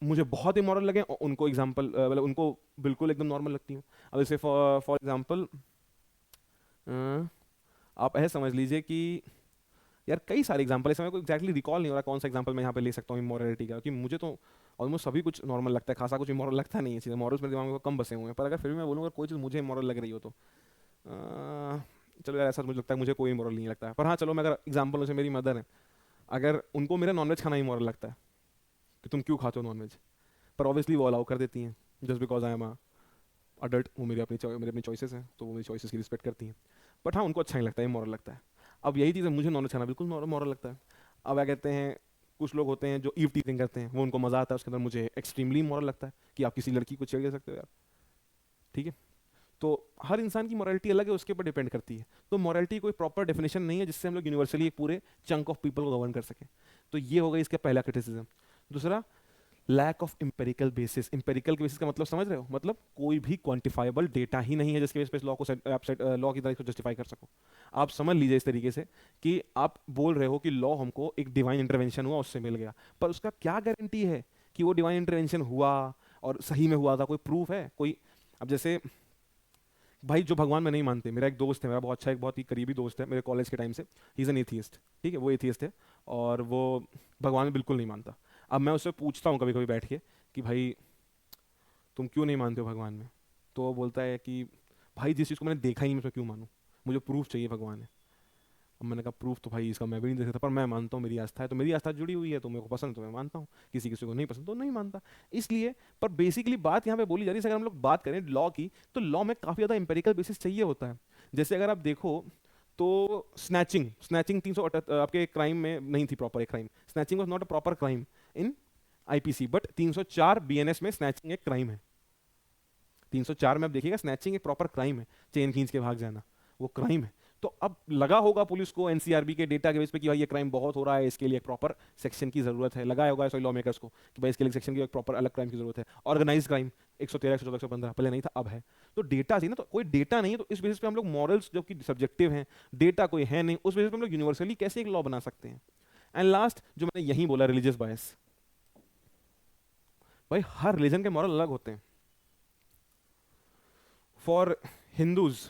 मुझे बहुत इमोरल लगे और उनको एग्जाम्पल मतलब उनको बिल्कुल एकदम नॉर्मल लगती हूँ। अब जैसे फॉर एग्जाम्पल आप ऐसे समझ लीजिए कि यार कई सारे एग्जांपल है, मेरे को एक्जैक्टली रिकॉल नहीं हो रहा कौन सा एग्जांपल मैं यहाँ पे ले सकता हूँ इमोरलिटी का, क्योंकि मुझे तो ऑलमोस्ट सभी कुछ नॉर्मल लगता है, खासा कुछ इमोरल लगता नहीं है। चीज़ें मॉरल्स मेरे दिमाग में कम बसे हुए हैं। पर अगर फिर भी मैं बोलूँगा कोई चीज़ मुझे इमोरल लग रही हो तो चलो यार ऐसा मुझे लगता है मुझे कोई इमोरल नहीं लगता है। पर हाँ चलो मैं अगर एग्जाम्पल जैसे मेरी मदर है, अगर उनको मेरा नॉनवेज खाना इमोरल लगता है कि तुम क्यों खाते हो नॉनवेज, पर ऑब्वियसली वो अलाउ कर देती हैं just because I am adult, वो मेरी अपनी चॉइसेस हैं तो वो मेरी चॉइसेस की रिस्पेक्ट करती हैं। बट हाँ उनको अच्छा नहीं लगता है, इमोरल लगता है। अब यही चीज़ है, मुझे नॉनवेज खाना बिल्कुल मॉरल लगता है। अब क्या कहते हैं, कुछ लोग होते हैं जो ईव टीजिंग करते हैं, वो उनको मजा आता है उसके अंदर, मुझे एक्सट्रीमली मॉरल लगता है कि आप किसी लड़की को छेड़ दे सकते हो यार, ठीक है। तो हर इंसान की मॉरलिटी अलग है, उसके ऊपर डिपेंड करती है। तो मॉरलिटी कोई प्रॉपर डेफिनेशन नहीं है जिससे हम लोग यूनिवर्सली एक पूरे चंक ऑफ पीपल को गवर्न कर सकें। तो ये होगा इसका पहला क्रिटिसिज्म। दूसरा, lack of empirical basis. Empirical के बेसिस का मतलब समझ रहे हो, मतलब कोई भी क्वांटिफाइबल डेटा ही नहीं है जिसके बेस पे लॉ को लॉ की तरह को जस्टिफाई कर सको। आप समझ लीजिए इस तरीके से कि आप बोल रहे हो कि लॉ हमको एक डिवाइन इंटरवेंशन हुआ उससे मिल गया, पर उसका क्या गारंटी है कि वो डिवाइन इंटरवेंशन हुआ और सही में हुआ था? कोई प्रूफ है कोई? अब जैसे भाई जो भगवान में नहीं मानते, मेरा एक दोस्त है, मेरा बहुत अच्छा एक बहुत ही करीबी दोस्त है मेरे कॉलेज के टाइम से, ही इज़ एन एथियस्ट, ठीक है, वो एथियस्ट है और वो भगवान में बिल्कुल नहीं मानता। अब मैं उससे पूछता हूँ कभी कभी बैठ के कि भाई तुम क्यों नहीं मानते हो भगवान में? तो वो बोलता है कि भाई जिस चीज़ को मैंने देखा ही नहीं मैं उसमें क्यों मानूँ, मुझे प्रूफ चाहिए भगवान है। अब मैंने कहा प्रूफ तो भाई इसका मैं भी नहीं दे सकता, पर मैं मानता हूँ, मेरी आस्था है, तो मेरी आस्था जुड़ी हुई है, तो मेरे को पसंद तो मैं मानता हूँ, किसी किसी को नहीं पसंद तो नहीं मानता। इसलिए पर बेसिकली बात यहाँ पे बोली जा रही है, अगर हम लोग बात करें लॉ की, तो लॉ में काफ़ी ज़्यादा इंपेरिकल बेसिस चाहिए होता है। जैसे अगर आप देखो तो स्नैचिंग स्नैचिंग 378 आपके क्राइम में नहीं थी प्रॉपर एक crime, snatching was not a proper crime in IPC, but 304 BNS में स्नैचिंग एक क्राइम है। 304 में आप देखिएगा स्नैचिंग एक प्रॉपर क्राइम है, चेन खींच के भाग जाना वो क्राइम है। तो अब लगा होगा पुलिस को एनसीआरबी के डेटा के बेस पे कि भाई ये क्राइम बहुत हो रहा है, इसके लिए एक प्रॉपर सेक्शन की जरूरत है, लगाया होगा सॉरी लॉ मेकर्स को कि भाई इसके लिए सेक्शन की एक प्रॉपर अलग क्राइम की जरूरत है। ऑर्गेनाइज क्राइम 113 114 115 पहले नहीं था, अब है। तो डेटा चाहिए ना, तो कोई डेटा नहीं है, तो इस बेसिस पे हम लोग मॉरल्स जो कि सब्जेक्टिव हैं, डेटा कोई है नहीं, उस बेसिस पे हम लोग यूनिवर्सली कैसे एक लॉ बना सकते हैं? एंड लास्ट जो मैंने यही बोला, रिलीजियस बायस। भाई हर रिलीजन के मॉरल अलग होते हैं। For Hindus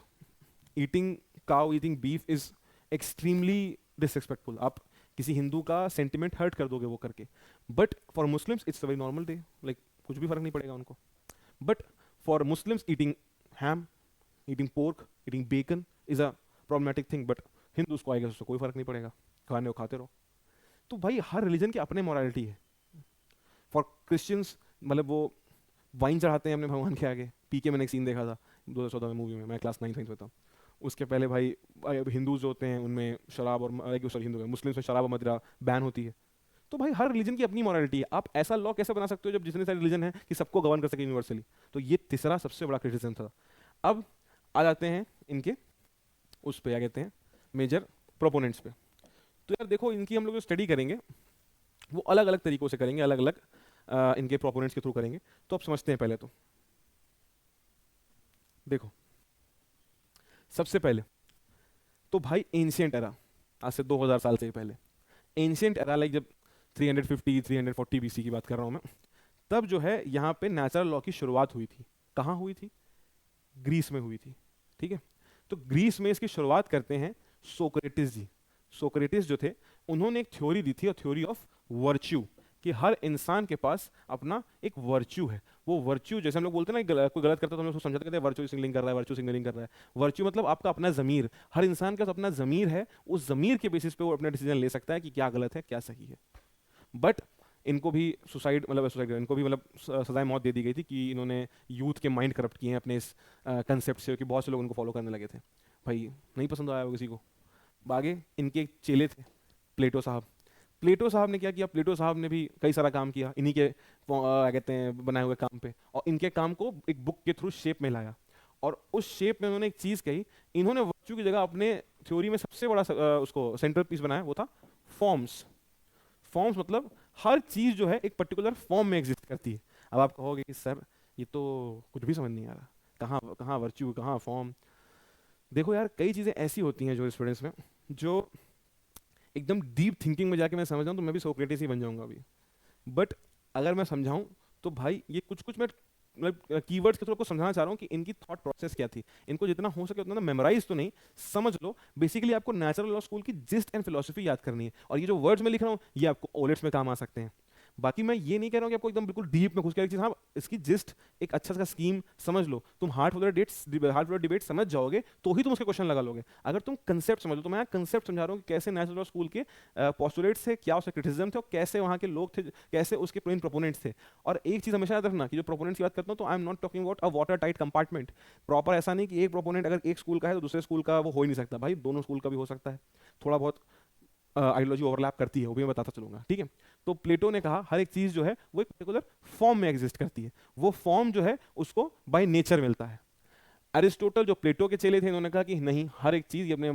eating cow, eating beef is extremely disrespectful. आप किसी हिंदू का सेंटिमेंट हर्ट कर दोगे वो करके। But for Muslims it's a very normal day, like कुछ भी फर्क नहीं पड़ेगा उनको। But for Muslims eating ham, eating pork, eating bacon is a problematic thing, but Hindus को आएगा उससे कोई फर्क नहीं पड़ेगा, खाने को खाते रहो। तो भाई हर रिलीजन की अपने मोरालिटी है। फॉर क्रिश्चियंस मतलब वो वाइन चढ़ाते हैं अपने भगवान के आगे, पी के मैंने एक सीन देखा था 2014 में मूवी में, मैं क्लास 9 में था। उसके पहले भाई हिंदूज जो होते हैं उनमें शराब और सॉरी हिंदू मुस्लिम्स में शराब और मदिरा बैन होती है। तो भाई हर रिलीजन की अपनी मॉरलिटी है। आप ऐसा लॉ कैसे बना सकते हो जब जितने सारे रिलीजन है कि सबको गवर्न कर सके यूनिवर्सली? तो ये तीसरा सबसे बड़ा क्रिटिसिज्म था। अब आ जाते हैं इनके उस पे, क्या कहते हैं, मेजर प्रोपोनेंट्स पे। तो यार देखो इनकी हम लोग जो स्टडी करेंगे वो अलग अलग तरीकों से करेंगे, अलग अलग इनके प्रोपोनेंट्स के थ्रू करेंगे। तो अब समझते हैं पहले तो देखो, सबसे पहले तो भाई एंशियंट एरा, आज से 2000 साल से पहले एंशियंट एरा, लाइक जब 350 340 बीसी की बात कर रहा हूँ मैं, तब जो है यहाँ पे नेचुरल लॉ की शुरुआत हुई थी। कहाँ हुई थी? ग्रीस में हुई थी, ठीक है। तो ग्रीस में इसकी शुरुआत करते हैं सोक्रेटिस जी। सोक्रेटिस जो थे उन्होंने एक थ्योरी दी थी, और थ्योरी ऑफ वर्च्यू, कि हर इंसान के पास अपना एक वर्च्यू है। वो वर्च्यू जैसे हम लोग बोलते हैं ना, कोई गलत करता है तो हम लोग उसको समझाते कहते हैं वर्च्यू सिग्नलिंग कर रहा है, वर्च्यू सिग्नलिंग कर रहा है। वर्च्यू मतलब आपका अपना ज़मीर, हर इंसान के पास अपना ज़मीर है, उस ज़मीर के बेसिस पे वो अपना डिसीजन ले सकता है कि क्या गलत है क्या सही है। बट इनको भी सुसाइड मतलब सुसाइड इनको भी मतलब सजाए मौत दे दी गई थी कि इन्होंने यूथ के माइंड करप्ट किए हैं अपने इस कंसेप्ट से, कि बहुत से लोग उनको फॉलो करने लगे थे। भाई नहीं पसंद आया वो किसी को। आगे इनके एक चेले थे प्लेटो साहब। प्लेटो साहब ने क्या किया? प्लेटो साहब ने भी कई सारा काम किया इन्हीं के क्या कहते हैं बनाए हुए काम पे, और इनके काम को एक बुक के थ्रू शेप में लाया। और उस शेप में उन्होंने एक चीज़ कही, इन्होंने वर्च्यू की जगह अपने थ्योरी में सबसे बड़ा उसको सेंट्रल पीस बनाया, वो था फॉर्म्स। फॉर्म्स मतलब हर चीज़ जो है एक पर्टिकुलर फॉर्म में एग्जिस्ट करती है। अब आप कहोगे कि सर ये तो कुछ भी समझ नहीं आ रहा, कहाँ कहाँ वर्च्यू कहाँ फॉर्म। देखो यार कई चीज़ें ऐसी होती हैं जो स्टूडेंट्स में, जो एकदम डीप थिंकिंग में जाके मैं समझ जाऊँ तो मैं भी सोक्रेटिस ही बन जाऊंगा अभी। बट अगर मैं समझाऊं तो भाई ये कुछ कुछ मैं मतलब कीवर्ड्स के थ्रू आपको समझाना चाह रहा हूँ कि इनकी थॉट प्रोसेस क्या थी। इनको जितना हो सके उतना मेमोराइज तो नहीं, समझ लो। बेसिकली आपको नेचुरल लॉ स्कूल की जिस्ट एंड फिलोसफी याद करनी है, और ये जो वर्ड्स मैं लिख रहा हूँ ये आपको ओलेट्स में काम आ सकते हैं। बाकी मैं ये नहीं कह रहा हूँ कि आपको एकदम बिल्कुल डीप में घुस के, हाँ इसकी जिस्ट एक अच्छा सा स्कीम समझ लो, तुम हार्ट वाला डिबेट समझ जाओगे तो ही तुम उसके क्वेश्चन लगा लोगे। अगर तुम कंसेप्ट समझ लो, तो मैं कंसेप्ट समझा रहा हूँ कि कैसे नेचुरल लॉ स्कूल के पोस्टुलेट्स थे, क्या उसके क्रिटिसिज्म थे, और कैसे वहाँ के लोग थे, कैसे उसके मेन प्रोपोनेंट्स थे। और एक चीज़ हमेशा याद रखना कि जो प्रोपोनेंट्स की बात करता हूँ तो I am not talking about a water tight compartment. Proper ऐसा नहीं कि एक प्रोपोनेंट अगर एक स्कूल का है तो दूसरे स्कूल का वो हो ही नहीं सकता। भाई दोनों स्कूल का भी हो सकता है, थोड़ा बहुत आइडियोलॉजी ओवरलैप करती है, वो भी मैं बताता चलूंगा, ठीक है। तो प्लेटो ने कहा हर एक चीज जो है वो एक पर्टिकुलर फॉर्म में एग्जिस्ट करती है, वो फॉर्म जो है उसको बाय नेचर मिलता है। अरिस्टोटल जो प्लेटो के चेले थे, इन्होंने कहा कि नहीं, हर एक चीज, ये अपने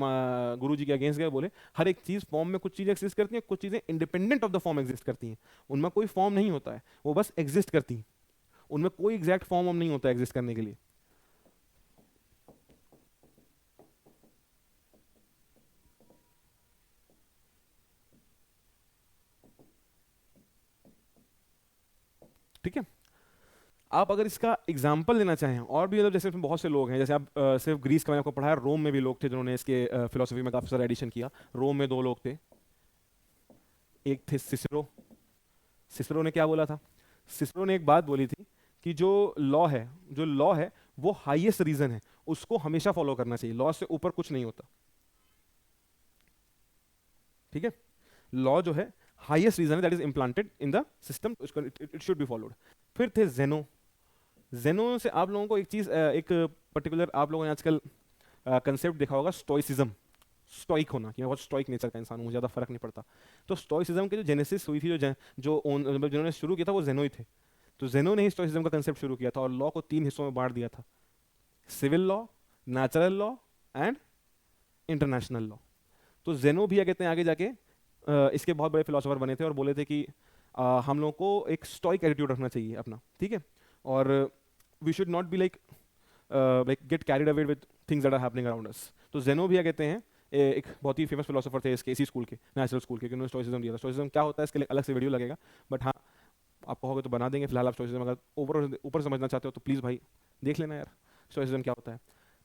गुरु जी के अगेंस्ट गए, बोले हर एक चीज फॉर्म में कुछ चीजें एग्जिस्ट करती हैं, कुछ चीजें independent of the form exist करती हैं, उनमें कोई फॉर्म नहीं होता है, वो बस एग्जिस्ट करती हैं, उनमें कोई एग्जैक्ट फॉर्म नहीं होता एग्जिस्ट करने के लिए। ठीक है। आप अगर इसका एग्जाम्पल लेना चाहें, और भी मतलब जैसे इसमें बहुत से लोग हैं, जैसे आप सिर्फ ग्रीस का मैंने आपको पढ़ाया, रोम में भी लोग थे जिन्होंने इसके फिलोसफी में काफी सारा एडिशन किया। रोम में दो लोग थे, एक थे सिसरो। सिसरो ने क्या बोला था? सिसरो ने एक बात बोली थी कि जो लॉ है वो हाईएस्ट रीजन है, उसको हमेशा फॉलो करना चाहिए, लॉ से ऊपर कुछ नहीं होता। ठीक है, लॉ जो है हाईएस्ट रीजन है, that is implanted in the system, it should be followed. फिर थे जेनो। जेनो से आप लोगों को एक चीज, एक पर्टिकुलर आप लोगों ने आजकल कंसेप्ट देखा होगा, स्टोइसिज्म, स्टोइक होना, कि मैं बहुत स्टोइक नेचर का इंसान हूँ, मुझे ज़्यादा फर्क नहीं पड़ता। तो स्टोइसिज्म की जो जेनेसिस हुई थी, मतलब जिन्होंने शुरू किया था वो जेनो ही थे। तो जेनो ने ही स्टोइसिज्म का कंसेप्ट शुरू किया था और लॉ को 3 हिस्सों में बांट दिया था, civil law, natural law and international law. तो जेनो भी क्या कहते हैं आगे जाके इसके बहुत बड़े फिलोसोफर बने थे और बोले थे कि हम लोगों को एक स्टोइक एटीट्यूड रखना चाहिए अपना, ठीक है, और we should not be like get carried away with things that are happening around us. तो जेनो भी क्या कहते हैं एक बहुत ही फेमस फिलोसोफर थे इसके, इसी स्कूल के, नेचुरल स्कूल के, उन्होंने स्टोइसिज्म दिया था। स्टोइसिज्म क्या होता है इसके लिए अलग से वीडियो लगेगा, बट हाँ आप कहोगे तो बना देंगे। फिलहाल आप स्टोइसिज्म अगर ऊपर ऊपर समझना चाहते हो तो प्लीज़ भाई देख लेना यार स्टोइसिज्म क्या होता है।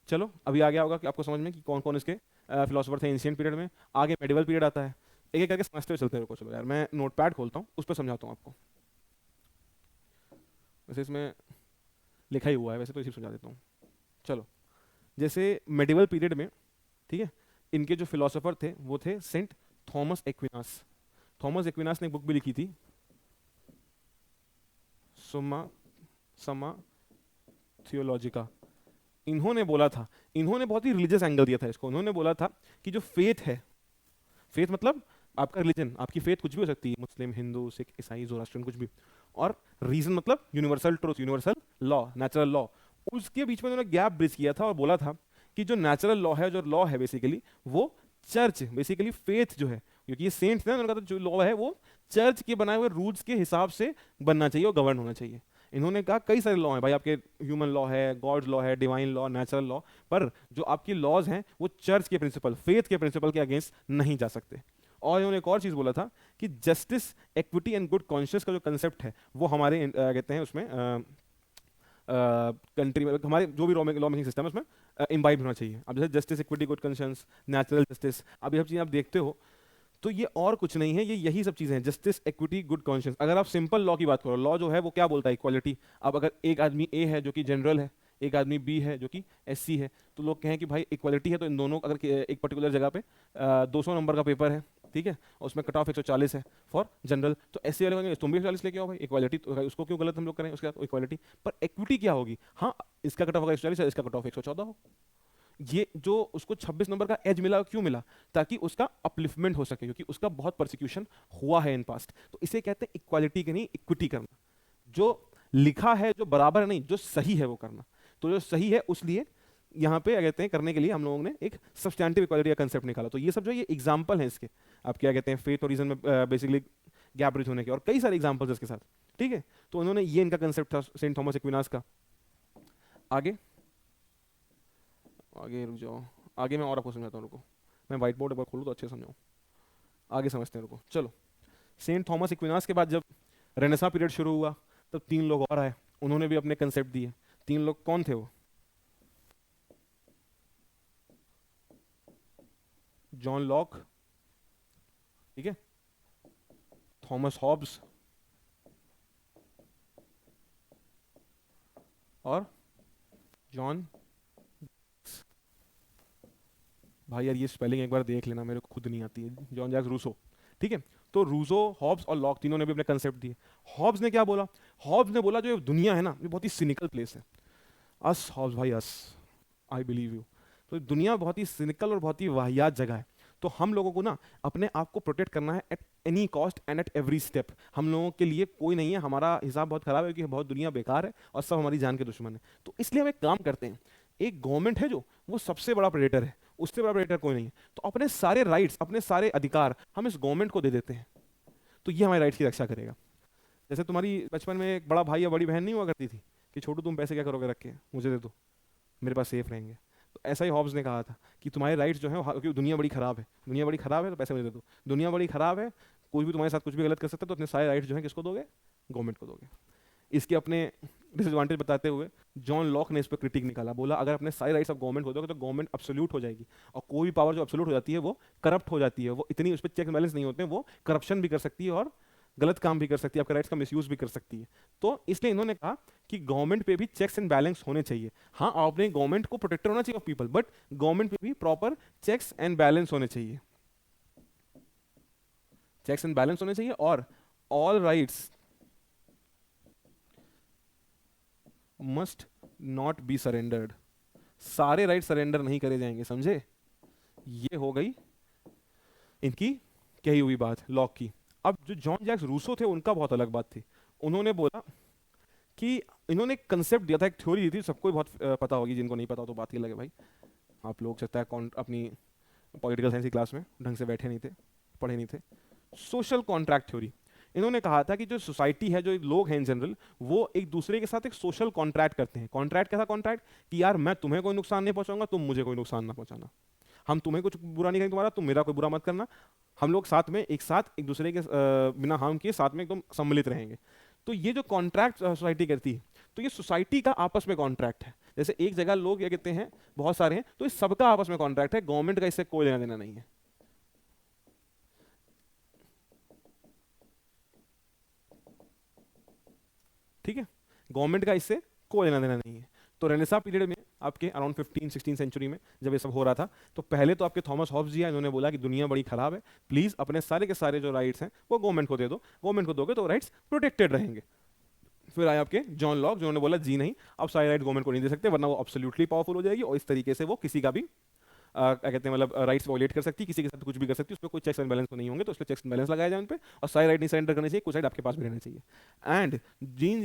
चलो अभी आ गया होगा कि आपको समझ में कि कौन कौन इसके फिलोसोफर थे एंशिएंट पीरियड में। आगे मेडिवल पीरियड आता है, एक एक करके समझते हुए चलते हैं। रुको चलो यार, मैं नोट पैड खोलता हूँ, उस पर समझाता हूँ आपको। वैसे इसमें लिखा ही हुआ है, वैसे तो इसी समझा देता हूँ। चलो, जैसे मेडिवल पीरियड में, ठीक है, इनके जो फिलोसोफर थे वो थे Saint Thomas Aquinas. Thomas Aquinas ने एक बुक भी लिखी थी, सुमा समा थियोलॉजिका। इन्होंने बोला था, इन्होंने बहुत ही रिलीजियस एंगल दिया था इसको। उन्होंने बोला था कि जो फेथ है, फेथ मतलब आपका रिलीजन, आपकी फेथ कुछ भी हो सकती है, मुस्लिम, हिंदू, सिख, ईसाई, ज़ोरास्ट्रियन, कुछ भी, और रीजन मतलब universal truth, universal law, natural law. उसके बीच में उन्होंने गैप ब्रिज किया था और बोला था कि जो नेचुरल लॉ है, जो लॉ है बेसिकली, वो चर्च बेसिकली फेथ जो है, क्योंकि ये सेंट्स थे, उन्होंने कहा था जो लॉ है वो चर्च के बनाए हुए रूल्स के हिसाब से बनना चाहिए और गवर्न होना चाहिए। इन्होंने कहा कई सारे लॉ हैं भाई, आपके ह्यूमन लॉ है, गॉड्स लॉ है, डिवाइन लॉ, नेचुरल लॉ, पर जो आपकी लॉज हैं वो चर्च के प्रिंसिपल, फेथ के प्रिंसिपल के अगेंस्ट नहीं जा सकते। और इन्होंने एक और चीज बोला था कि justice, equity and good conscious का जो कंसेप्ट है वो हमारे कहते हैं उसमें कंट्री में, हमारे जो भी लॉ मेकिंग सिस्टम है उसमें इम्बाइब होना चाहिए। अब जैसे justice, equity, good conscious, natural justice, अब ये सब चीज़ें आप देखते हो तो ये और कुछ नहीं है, ये यही सब चीज़ें हैं, जस्टिस, एक्विटी, गुड कॉन्शियस। अगर आप सिंपल लॉ की बात करो, लॉ जो है वो क्या बोलता है? इक्वालिटी। अब अगर एक आदमी ए है जो कि जनरल है, एक आदमी बी है जो कि एससी है, तो लोग कहें कि भाई इक्वालिटी है, तो इन दोनों अगर एक पर्टिकुलर जगह पे 200 नंबर का पेपर है, ठीक है, और उसमें कट ऑफ 140 है फॉर जनरल, तो एससी वाले कहेंगे तुम भी 140 लेके आओ भाई, इक्वालिटी तो उसको क्यों गलत हम लोग करें, उसके साथ इक्वालिटी। पर एक्विटी क्या होगी? हाँ, इसका कट ऑफ होगा 140 है, इसका कट ऑफ 114 हो। ये जो उसको 26 नंबर का एज मिला, क्यों मिला? ताकि उसका अपलिफ्टमेंट हो सके, क्योंकि उसका बहुत परसिक्यूशन हुआ है इन पास्ट। तो इसे कहते हैं इक्वालिटी के नहीं, इक्विटी करना। जो लिखा है, जो बराबर नहीं, जो सही है वो करना। तो जो सही है उसलिए यहाँ पे क्या कहते हैं करने के लिए हम लोगों ने एक सब्सटैंटिव इक्वालिटी का कंसेप्ट निकाला। तो ये सब जो ये एग्जांपल है इसके, आप क्या कहते हैं फेथ और रीजन में बेसिकली गैप ब्रिज होने के, और कई सारे एग्जांपल्स इसके साथ, ठीक है। तो उन्होंने ये इनका कंसेप्ट था सेंट थॉमस एक्विनास का। आगे आगे रुक जाओ, आगे मैं और आपको समझाता हूँ, रुको मैं व्हाइट बोर्ड एक बार खोलूँ तो अच्छे से समझाऊँ। आगे समझते हैं, रुको चलो। सेंट थॉमस एक्विनास के बाद जब रेनेसां पीरियड शुरू हुआ, तब 3 लोग और आए, उन्होंने भी अपने कंसेप्ट दिए। 3 लोग कौन थे वो? जॉन लॉक, ठीक है, थॉमस हॉब्स और जॉन, भाई यार ये स्पेलिंग एक बार देख लेना, मेरे को खुद नहीं आती है, जॉन जैक्स रूसो, ठीक है। तो रूसो, हॉब्स और लॉक तीनों ने भी अपने कंसेप्ट दिए। हॉब्स ने क्या बोला? हॉब्स ने बोला जो ये दुनिया है ना, ये बहुत ही सिनिकल प्लेस है। अस हॉब्स भाई, अस, आई बिलीव यू। तो दुनिया बहुत ही सिनिकल और बहुत ही वाहियात जगह है। तो हम लोगों को ना अपने आप को प्रोटेक्ट करना है at any cost and at every step. हम लोगों के लिए कोई नहीं है, हमारा हिसाब बहुत खराब है क्योंकि बहुत दुनिया बेकार है और सब हमारी जान के दुश्मन है। तो इसलिए हम एक काम करते हैं, एक गवर्नमेंट है जो वो सबसे बड़ा प्रेडेटर है, उससे बड़ा प्रेडेटर कोई नहीं है, तो अपने सारे राइट्स, अपने सारे अधिकार हम इस गवर्नमेंट को दे देते हैं, तो ये हमारे राइट्स की रक्षा करेगा। जैसे तुम्हारी बचपन में एक बड़ा भाई या बड़ी बहन नहीं हुआ करती थी कि छोटू तुम पैसे क्या करोगे रख के, मुझे दे दो, मेरे पास सेफ रहेंगे। तो ऐसा ही हॉब्स ने कहा था कि तुम्हारे राइट्स जो है, क्योंकि दुनिया बड़ी खराब है, दुनिया बड़ी खराब है तो पैसे मुझे दे दो, दुनिया बड़ी खराब है, कोई भी तुम्हारे साथ कुछ भी गलत कर सकता है, तो अपने सारे राइट्स जो है किसको दोगे, गवर्नमेंट को दोगे। इसके अपने डिसएडवांटेज बताते हुए जॉन लॉक ने इस पर क्रिटिक निकाला, बोला अगर अपने सारे राइट्स आप गवर्नमेंट को दोगे तो गवर्नमेंट अब्सोल्यूट हो जाएगी, और कोई भी पावर जो अब्सोल्यूट हो जाती है वो करप्ट हो जाती है, वो इतनी उस पर चेक बैलेंस नहीं होते हैं, वो करप्शन भी कर सकती है और गलत काम भी कर सकती है, आपके राइट्स का मिसयूज भी कर सकती है। तो इसलिए इन्होंने कहा कि गवर्नमेंट पे भी चेक्स एंड बैलेंस होने चाहिए। हाँ, आपने गवर्नमेंट को प्रोटेक्टर होना चाहिए ऑफ पीपल, बट गवर्नमेंट पे भी प्रॉपर चेक्स एंड बैलेंस होने चाहिए, चेक्स एंड बैलेंस होने चाहिए, और all rights must not be surrendered, सारे राइट सरेंडर नहीं करे जाएंगे, समझे। ये हो गई इनकी कही हुई बात लॉक की। अब जो जॉन जैक्स रूसो थे उनका बहुत अलग बात थी। उन्होंने बोला कि इन्होंने एक कंसेप्ट दिया था, एक थ्योरी दी थी, सबको ही बहुत पता होगी, जिनको नहीं पता हो तो बात ही लगे भाई, आप लोग सकता है अपनी पॉलिटिकल साइंस की क्लास में ढंग से बैठे नहीं थे, पढ़े नहीं थे। सोशल कॉन्ट्रैक्ट थ्योरी, इन्होंने कहा था कि जो सोसाइटी है, जो लोग हैं इन जनरल, वो एक दूसरे के साथ एक सोशल कॉन्ट्रैक्ट करते हैं। कॉन्ट्रैक्ट कैसा कॉन्ट्रैक्ट कि यार मैं तुम्हें कोई नुकसान नहीं पहुंचाऊंगा, तुम मुझे कोई नुकसान ना पहुंचाना, हम तुम्हें कुछ बुरा नहीं करेंगे तुम्हारा, तुम मेरा कोई बुरा मत करना, हम लोग साथ में एक दूसरे के बिना हार्म किए साथ में एकदम सम्मिलित रहेंगे। तो ये जो कॉन्ट्रैक्ट सोसाइटी करती है, तो ये सोसाइटी का आपस में कॉन्ट्रैक्ट है। जैसे एक जगह लोग क्या कहते हैं, बहुत सारे हैं, तो इस सबका आपस में कॉन्ट्रैक्ट है, गवर्नमेंट का इससे कोई लेना देना नहीं है। ठीक है, गवर्नमेंट का इससे कोई लेना देना नहीं है। तो रेनेसा पीरियड में आपके अराउंड 15-16 सेंचुरी में जब ये सब हो रहा था, तो पहले तो आपके थॉमस हॉब्स जी हैं, इन्होंने बोला कि दुनिया बड़ी खराब है, प्लीज अपने सारे के सारे जो राइट्स हैं वो गवर्नमेंट को दे दो, गवर्नमेंट को दोगे तो राइट्स प्रोटेक्टेड रहेंगे। फिर आए आपके जॉन लॉक, जिन्होंने बोला जी नहीं, आप सारे राइट गवर्नमेंट को नहीं दे सकते, वरना वो एब्सोल्युटली पावरफुल हो जाएगी और इस तरीके से वो किसी का भी क्या कहते हैं, मतलब राइट्स वॉलेट कर सकती है, किसी के साथ कुछ भी कर सकती है, उसमें कोई चेक्स एंड बैलेंस तो नहीं होंगे, तो इसलिए चेक्स एंड बैलेंस लगाया जाए उन पे, और सारे राइट नहीं सरेंडर करने चाहिए, कुछ राइट आपके पास भी रहने चाहिए। एंड जॉन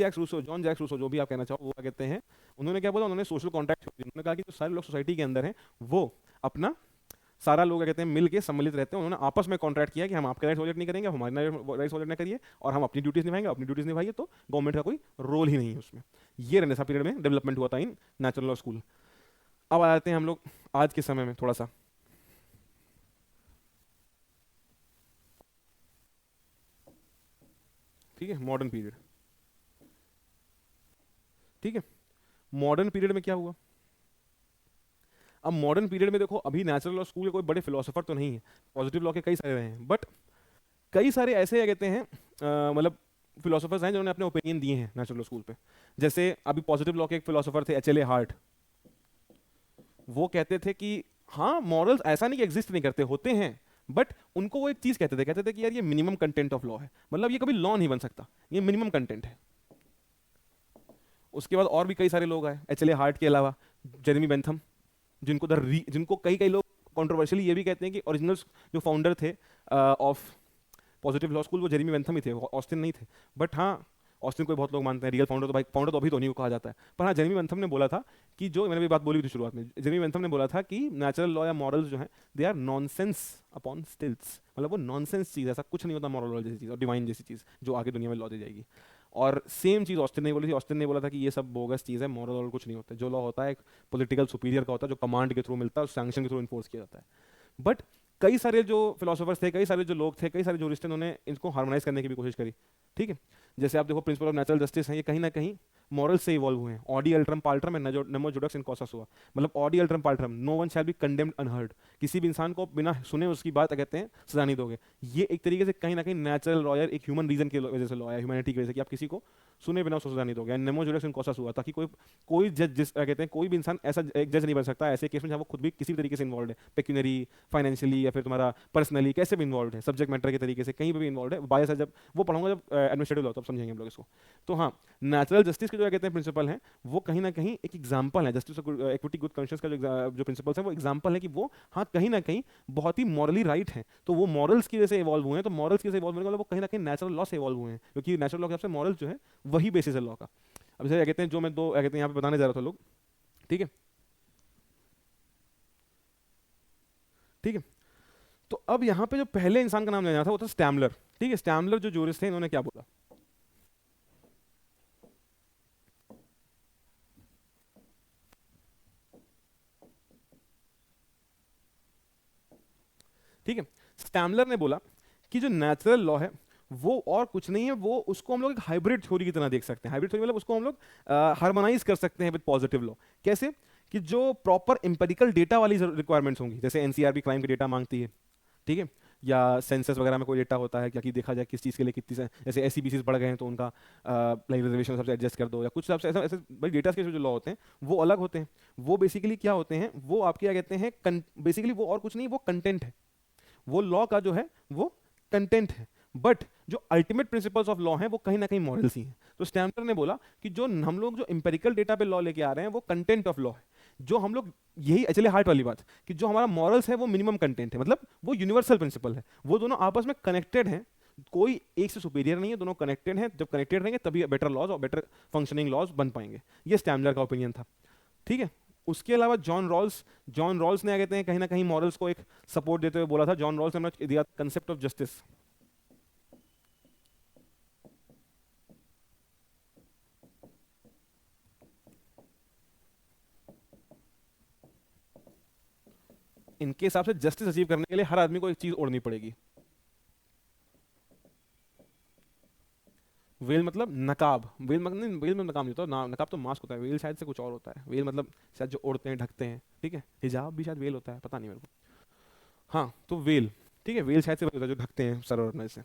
जैक्स रूसो जो भी आप कहना चाहो, वो क्या कहते हैं, उन्होंने क्या बोला, उन्होंने सोशल कॉन्ट्रैक्ट, उन्होंने कहा कि जो सारे लोग सोसाइटी के अंदर हैं वो अपना सारा लोग क्या कहते हैं मिल के सम्मिलित रहते हैं, उन्होंने आपस में कॉन्ट्रैक्ट किया कि हम आपके राइट्स वॉलेट नहीं करेंगे, हम हमारे राइट्स वॉलेट ना करिए, और हम अपनी ड्यूटीज निभाएंगे, अपनी ड्यूटीज निभाइए, तो गवर्नमेंट का कोई रोल ही नहीं है उसमें। ये रेनेसां पीरियड में डेवलपमेंट हुआ था इन नेचुरल लॉ स्कूल। अब आ जाते हैं हम लोग आज के समय में थोड़ा सा, ठीक है, मॉडर्न पीरियड। ठीक है, मॉडर्न पीरियड में क्या हुआ। अब मॉडर्न पीरियड में देखो, अभी नेचुरल लॉ स्कूल के कोई बड़े फिलोसोफर तो नहीं है, पॉजिटिव लॉ के कई सारे रहे हैं, बट कई सारे ऐसे क्या कहते हैं मतलब फिलोसोफर्स हैं जिन्होंने अपने ओपिनियन दिए हैं नेचुरल लॉ स्कूल पे। जैसे अभी पॉजिटिव लॉ के एक फिलोसोफर थे एच एल ए हार्ट, वो कहते थे कि हाँ मॉरल्स ऐसा नहीं कि एग्जिस्ट नहीं करते, होते हैं, बट उनको वो एक चीज कहते थे कि यार ये मिनिमम कंटेंट ऑफ लॉ है, मतलब ये कभी लॉ नहीं बन सकता, ये मिनिमम कंटेंट है। उसके बाद और भी कई सारे लोग आए एच एल ए हार्ट के अलावा, जेरेमी बेंथम, जिनको कई कई लोग कंट्रोवर्शियली ये भी कहते हैं कि ओरिजिनल जो फाउंडर थे ऑफ पॉजिटिव लॉ स्कूल वो जेरेमी बेंथम ही थे, ऑस्टिन नहीं थे। बट हाँ, ऑस्टिन को बहुत लोग मानते हैं रियल फाउंडर, तो भाई फाउंडर तो अभी तो नहीं को कहा जाता है, पर हाँ जेरेमी बेंथम ने बोला था कि, जो मैंने भी बात बोली थी शुरुआत में, जेरेमी बेंथम ने बोला था कि नेचुरल लॉ या मॉरल्स जो हैं they are nonsense upon stilts, मतलब वो नॉनसेंस चीज़, ऐसा कुछ नहीं होता मॉरल लॉ जैसी चीज़ और डिवाइन जैसी चीज़ जो आगे दुनिया में लॉ दी जाएगी। और सेम चीज़ ऑस्टिन ने बोली थी, ऑस्टिन ने बोला था कि ये सब बोगस चीज़ है, मॉरल और कुछ नहीं होता, जो लॉ होता है एक पॉलिटिकल सुपीरियर का होता है, जो कमांड के थ्रू मिलता है, सैंक्शन के थ्रू इन्फोर्स किया जाता है। बट कई सारे जो फिलोसोफर्स थे, कई सारे जो लोग थे, कई सारे जूरिस्ट, उन्होंने इनको हार्मोनाइज करने की भी कोशिश करी। ठीक है, जैसे आप देखो प्रिंसिपल ऑफ नेचुरल जस्टिस है, ये कहीं ना कहीं मॉरल से इवॉल्व हुए हैं, ऑडी अल्ट्रम पाल्ट्रम एंड नमो जुडक्स इन कॉसस हुआ, मतलब ऑडी अल्ट्रम पाल्ट्रम, no one shall be condemned unheard, किसी भी इंसान को बिना सुने उसकी बात कहते हैं सजा नहीं दोगे। ये एक तरीके से कहीं ना कहीं नेचुरल लॉयर एक ह्यूमन रीजन की वजह से लॉ है, ह्यूमैनिटी की वजह से, कि आप किसी को सुने बिना उसको सजा नहीं दोगे। नेमो जुलियस इन कॉसास हुआ था कि कोई कोई जज, जिस क्या कहते हैं, कोई भी इंसान ऐसा एक जज नहीं बन सकता ऐसे केस में जहाँ वो खुद भी किसी भी तरीके से इन्वॉल्व है, पेक्यूनरी, फाइनेंशियली, या फिर तुम्हारा पर्सनली कैसे भी इन्वॉल्व है, सब्जेक्ट मैटर के तरीके से कहीं भी इन्वॉल्व है। बायस है, जब वो पढ़ूंगा जब एडमिनिस्ट्रेटिव लॉ, तब समझेंगे हम लोग इसको। तो हाँ, नेचुरल जस्टिस के जो कहते हैं प्रिंसिपल हैं, वो कहीं ना कहीं एक एग्जाम्पल है, जस्टिस इक्विटी गुड कॉन्शियस का जो प्रिंसिपल्स है वो एग्जाम्पल है कि वो हाँ कहीं ना कहीं बहुत ही मॉरली राइट है। तो वो मॉरल्स की वजह से इवॉल्व हुए हैं, तो मॉरल्स की वजह से इवॉल्व होने का मतलब वो कहीं ना कहीं नेचुरल लॉ से इवॉल्व हुए हैं, क्योंकि नेचुरल लॉ के हिसाब से मॉरल्स जो है वही बेसिस है लॉ का। अब जैसे क्या कहते हैं, जो मैं दो क्या कहते हैं यहाँ पे बताने जा रहा था लोग, ठीक है ठीक है। तो अब यहाँ पे जो पहले इंसान का नाम लेना था वो था स्टैमलर। ठीक है, स्टैमलर जो जूरिस्ट थे, इन्होंने क्या बोला, ठीक है। स्टैमलर ने बोला कि जो नेचुरल लॉ है वो और कुछ नहीं है, वो उसको हम लोग एक हाइब्रिड थ्योरी की तरह देख सकते हैं। हाइब्रिड थ्योरी मतलब उसको हम लोग हार्मोनाइज कर सकते हैं विद पॉजिटिव लॉ। कैसे? कि जो प्रॉपर इंपेरिकल डेटा वाली रिक्वायरमेंट्स होंगी, जैसे एनसीआरबी क्राइम के डेटा मांगती है, ठीक है, या सेंसस वगैरह में कोई डेटा होता है कि देखा जाए किस चीज़ के लिए कितनी जैसे एससीबीसीज बढ़ गए हैं तो उनका लाइक रिजर्वेशन सबसे एडजस्ट कर दो, या कुछ हिसाब से ऐसा ऐसे भाई डेटा के जो लॉ होते हैं वो अलग होते हैं। वो बेसिकली क्या होते हैं, वो आपके क्या कहते हैं, बेसिकली वो और कुछ नहीं, वो कंटेंट है। वो लॉ का जो है वो कंटेंट है, बट जो अल्टीमेट प्रिंसिपल्स ऑफ लॉ हैं वो कहीं ना कहीं मॉरल्स ही हैं। तो स्टैम्पर ने बोला कि जो हम लोग जो इंपेरिकल डेटा पे लॉ लेके आ रहे हैं वो कंटेंट ऑफ लॉ है। जो हम लोग, यही एक्चुअली हार्ट वाली बात, कि जो हमारा मॉरल्स है वो मिनिमम कंटेंट है, मतलब वो यूनिवर्सल प्रिंसिपल है, वो दोनों आपस में कनेक्टेड हैं, कोई एक से सुपीरियर नहीं है, दोनों कनेक्टेड हैं। जब कनेक्टेड रहेंगे तभी बेटर लॉज और बेटर फंक्शनिंग लॉज बन पाएंगे। ये स्टैम्पलर का ओपिनियन था, ठीक है। उसके अलावा जॉन रॉल्स ने क्या कहते हैं कहीं ना कहीं मॉरल्स को एक सपोर्ट देते हुए बोला था। जॉन रॉल्स ने दिया कंसेप्ट ऑफ जस्टिस। इनके हिसाब से जस्टिस अचीव करने के लिए हर आदमी को एक चीज ओढ़नी पड़ेगी। वेल मतलब नकाब, वेल मतलब नहीं, वेल में नकाब नहीं होता ना, नकाब तो मास्क होता है, वेल शायद से कुछ और होता है। वेल मतलब शायद जो ओढ़ते हैं, ढकते हैं, ठीक है। हिजाब भी शायद वेल होता है, पता नहीं मेरे को। हाँ तो वेल, ठीक है, वेल शायद से वही होता है जो ढकते हैं सर और से।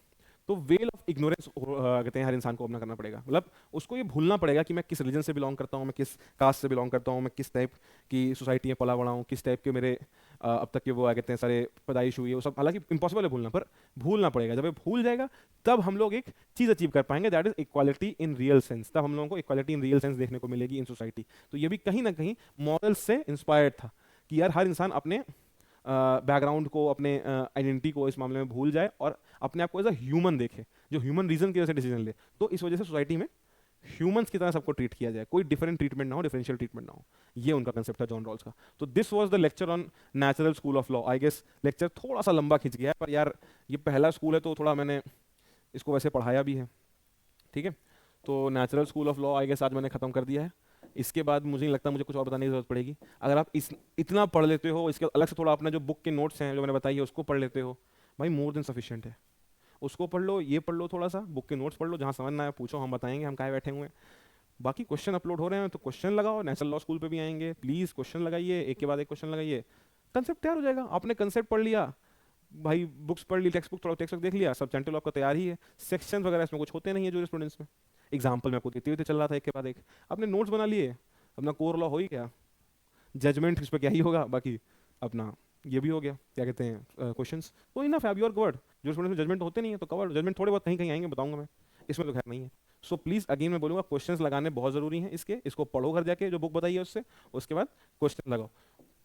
तो वेल ऑफ इग्नोरेंस कहते हैं हर इंसान को अपना करना पड़ेगा, मतलब उसको ये भूलना पड़ेगा कि मैं किस रिलीजन से बिलोंग करता हूँ, मैं किस कास्ट से बिलोंग करता हूँ, मैं किस टाइप की सोसाइटी में पला बड़ा हूँ, किस टाइप के मेरे अब तक के वो क्या कहते हैं सारे पैदाइश हुई है, वो सब हालांकि इम्पॉसिबल है भूलना, पर भूलना पड़ेगा। जब ये भूल जाएगा तब हम लोग एक चीज़ अचीव कर पाएंगे, that is equality in real sense. तब हम लोगों को इक्वालिटी इन रियल सेंस देखने को मिलेगी इन सोसाइटी। तो ये भी कहीं ना कहीं मॉरल्स से इंस्पायर्ड था कि यार हर इंसान अपने बैकग्राउंड को, अपने आइडेंटिटी को इस मामले में भूल जाए और अपने आप को एज अ ह्यूमन देखे, जो ह्यूमन रीजन की वजह से डिसीजन ले। तो इस वजह से सोसाइटी में ह्यूमंस की तरह सबको ट्रीट किया जाए, कोई डिफरेंट ट्रीटमेंट ना हो, डिफरेंशियल ट्रीटमेंट ना हो। ये उनका कंसेप्ट था जॉन रॉल्स का। तो this was the lecture on natural school of law. I guess lecture थोड़ा सा लंबा खिंच गया है, पर यार ये पहला स्कूल है तो थोड़ा मैंने इसको वैसे पढ़ाया भी है, ठीक है। तो natural school of law I guess आज मैंने खत्म कर दिया है। इसके बाद मुझे नहीं लगता मुझे कुछ और बताने की जरूरत पड़ेगी। अगर आप इतना पढ़ लेते हो, इसके अलग से थोड़ा अपना जो बुक के नोट्स हैं जो मैंने बताई है उसको पढ़ लेते हो, भाई मोर देन सफिशिएंट है। उसको पढ़ लो, ये पढ़ लो, थोड़ा सा बुक के नोट्स पढ़ लो, जहाँ समझ ना आए पूछो, हम बताएंगे, हम काहे बैठे हुए हैं। बाकी क्वेश्चन अपलोड हो रहे हैं तो क्वेश्चन लगाओ, नेचुरल लॉ स्कूल पे भी आएंगे, प्लीज़ क्वेश्चन लगाइए, एक के बाद एक क्वेश्चन लगाइए, कंसेप्ट तैयार हो जाएगा। आपने कंसेप्ट पढ़ लिया भाई, बुक्स पढ़ ली, टेक्स्ट बुक थोड़ा टेक्स्ट बुक देख लिया, सब चैंटल आपका तैयार ही है। सेक्शन वगैरह इसमें कुछ होते नहीं है जो स्टूडेंट्स में, एग्जाम्पल मैं आपको देते हुए चल रहा था एक के बाद एक। अपने नोट्स बना लिए, अपना कोर लॉ हो ही गया, जजमेंट इस पर क्या ही होगा, बाकी अपना ये भी हो गया, क्या कहते हैं क्वेश्चंस, तो इनफ है, योर कवर्ड। जो स्टूडेंट्स में जजमेंट होते नहीं है तो कवर्ड, जजमेंट थोड़े बहुत कहीं कहीं आएंगे, बताऊंगा मैं, इसमें तो खैर नहीं है। सो प्लीज़ अगेन मैं बोलूँगा क्वेश्चंस लगाने बहुत ज़रूरी हैं इसको पढ़ो घर जाके जो बुक बताइए उससे, उसके बाद क्वेश्चन लगाओ।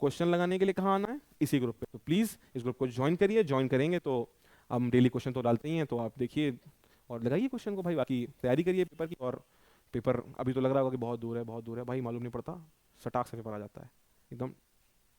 क्वेश्चन लगाने के लिए कहाँ आना है, इसी ग्रुप पे। तो प्लीज़ इस ग्रुप को ज्वाइन करिए, ज्वाइन करेंगे तो हम डेली क्वेश्चन तो डालते ही हैं, तो आप देखिए और लगाइए क्वेश्चन को भाई, बाकी तैयारी करिए पेपर की। और पेपर अभी तो लग रहा होगा कि बहुत दूर है, बहुत दूर है भाई, मालूम नहीं पड़ता, सटाक से पेपर आ जाता है एकदम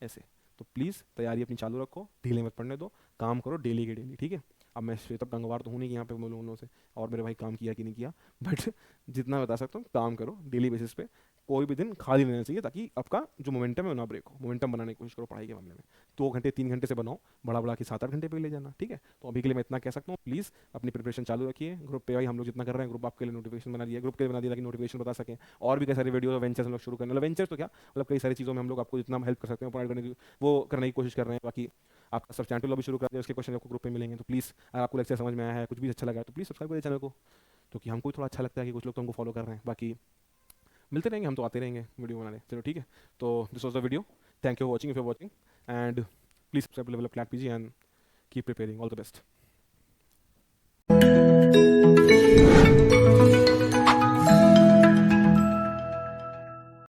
ऐसे। तो प्लीज़ तैयारी अपनी चालू रखो, ढीले मत पड़ने दो, काम करो डेली के डेली, ठीक है। अब मैं श्वेतब गंगवार तो हूँ नहीं कि यहाँ पे बोलूँ उन लोगों से और मेरे भाई काम किया कि नहीं किया, बट जितना बता सकता हूँ काम करो डेली बेसिस पे। कोई भी दिन खाली नहीं रहना चाहिए, ताकि आपका जो मोमेंटम है वो ना ब्रेक हो। मोमेंटम बनाने की कोशिश करो पढ़ाई के मामले में, 2 घंटे 3 घंटे से बनाओ, बड़ा बड़ा कि 7-8 घंटे पे ले जाना, ठीक है। तो अभी के लिए मैं इतना कह सकता हूँ, प्लीज़ अपनी प्रिपरेशन चालू रखिए। ग्रुप पे भाई हम लोग जितना कर रहे हैं, ग्रुप आपके लिए नोटिफिकेशन बना दिया, ग्रुप के लिए बना दिया ताकि नोटिफिकेशन बता सकें। और भी कई सारे वीडियो वेंचर्स हम लोग शुरू करने, मतलब वेंचर्स तो क्या, मतलब कई सारी चीज़ों में हम लोग आपको जितना हेल्प कर सकते हैं प्रोवाइड करने की, वो करने की कोशिश कर रहे हैं। बाकी आपका सब चैनल भी शुरू कर दिया, उसके क्वेश्चन आपको ग्रुप पे मिलेंगे। तो प्लीज़ अगर आपको लेक्चर समझ में आया है, कुछ भी अच्छा लगा है, तो प्लीज़ सब्सक्राइब करिए चैनल को। क्योंकि हमको भी थोड़ा अच्छा लगता है कि कुछ लोग तो हमको फॉलो कर रहे हैं। बाकी मिलते रहेंगे, हम तो आते रहेंगे वीडियो बनाने। चलो ठीक है, तो this was the video. Thank you for watching, if you are watching, and please subscribe level up CLAT PG and keep preparing. All the best.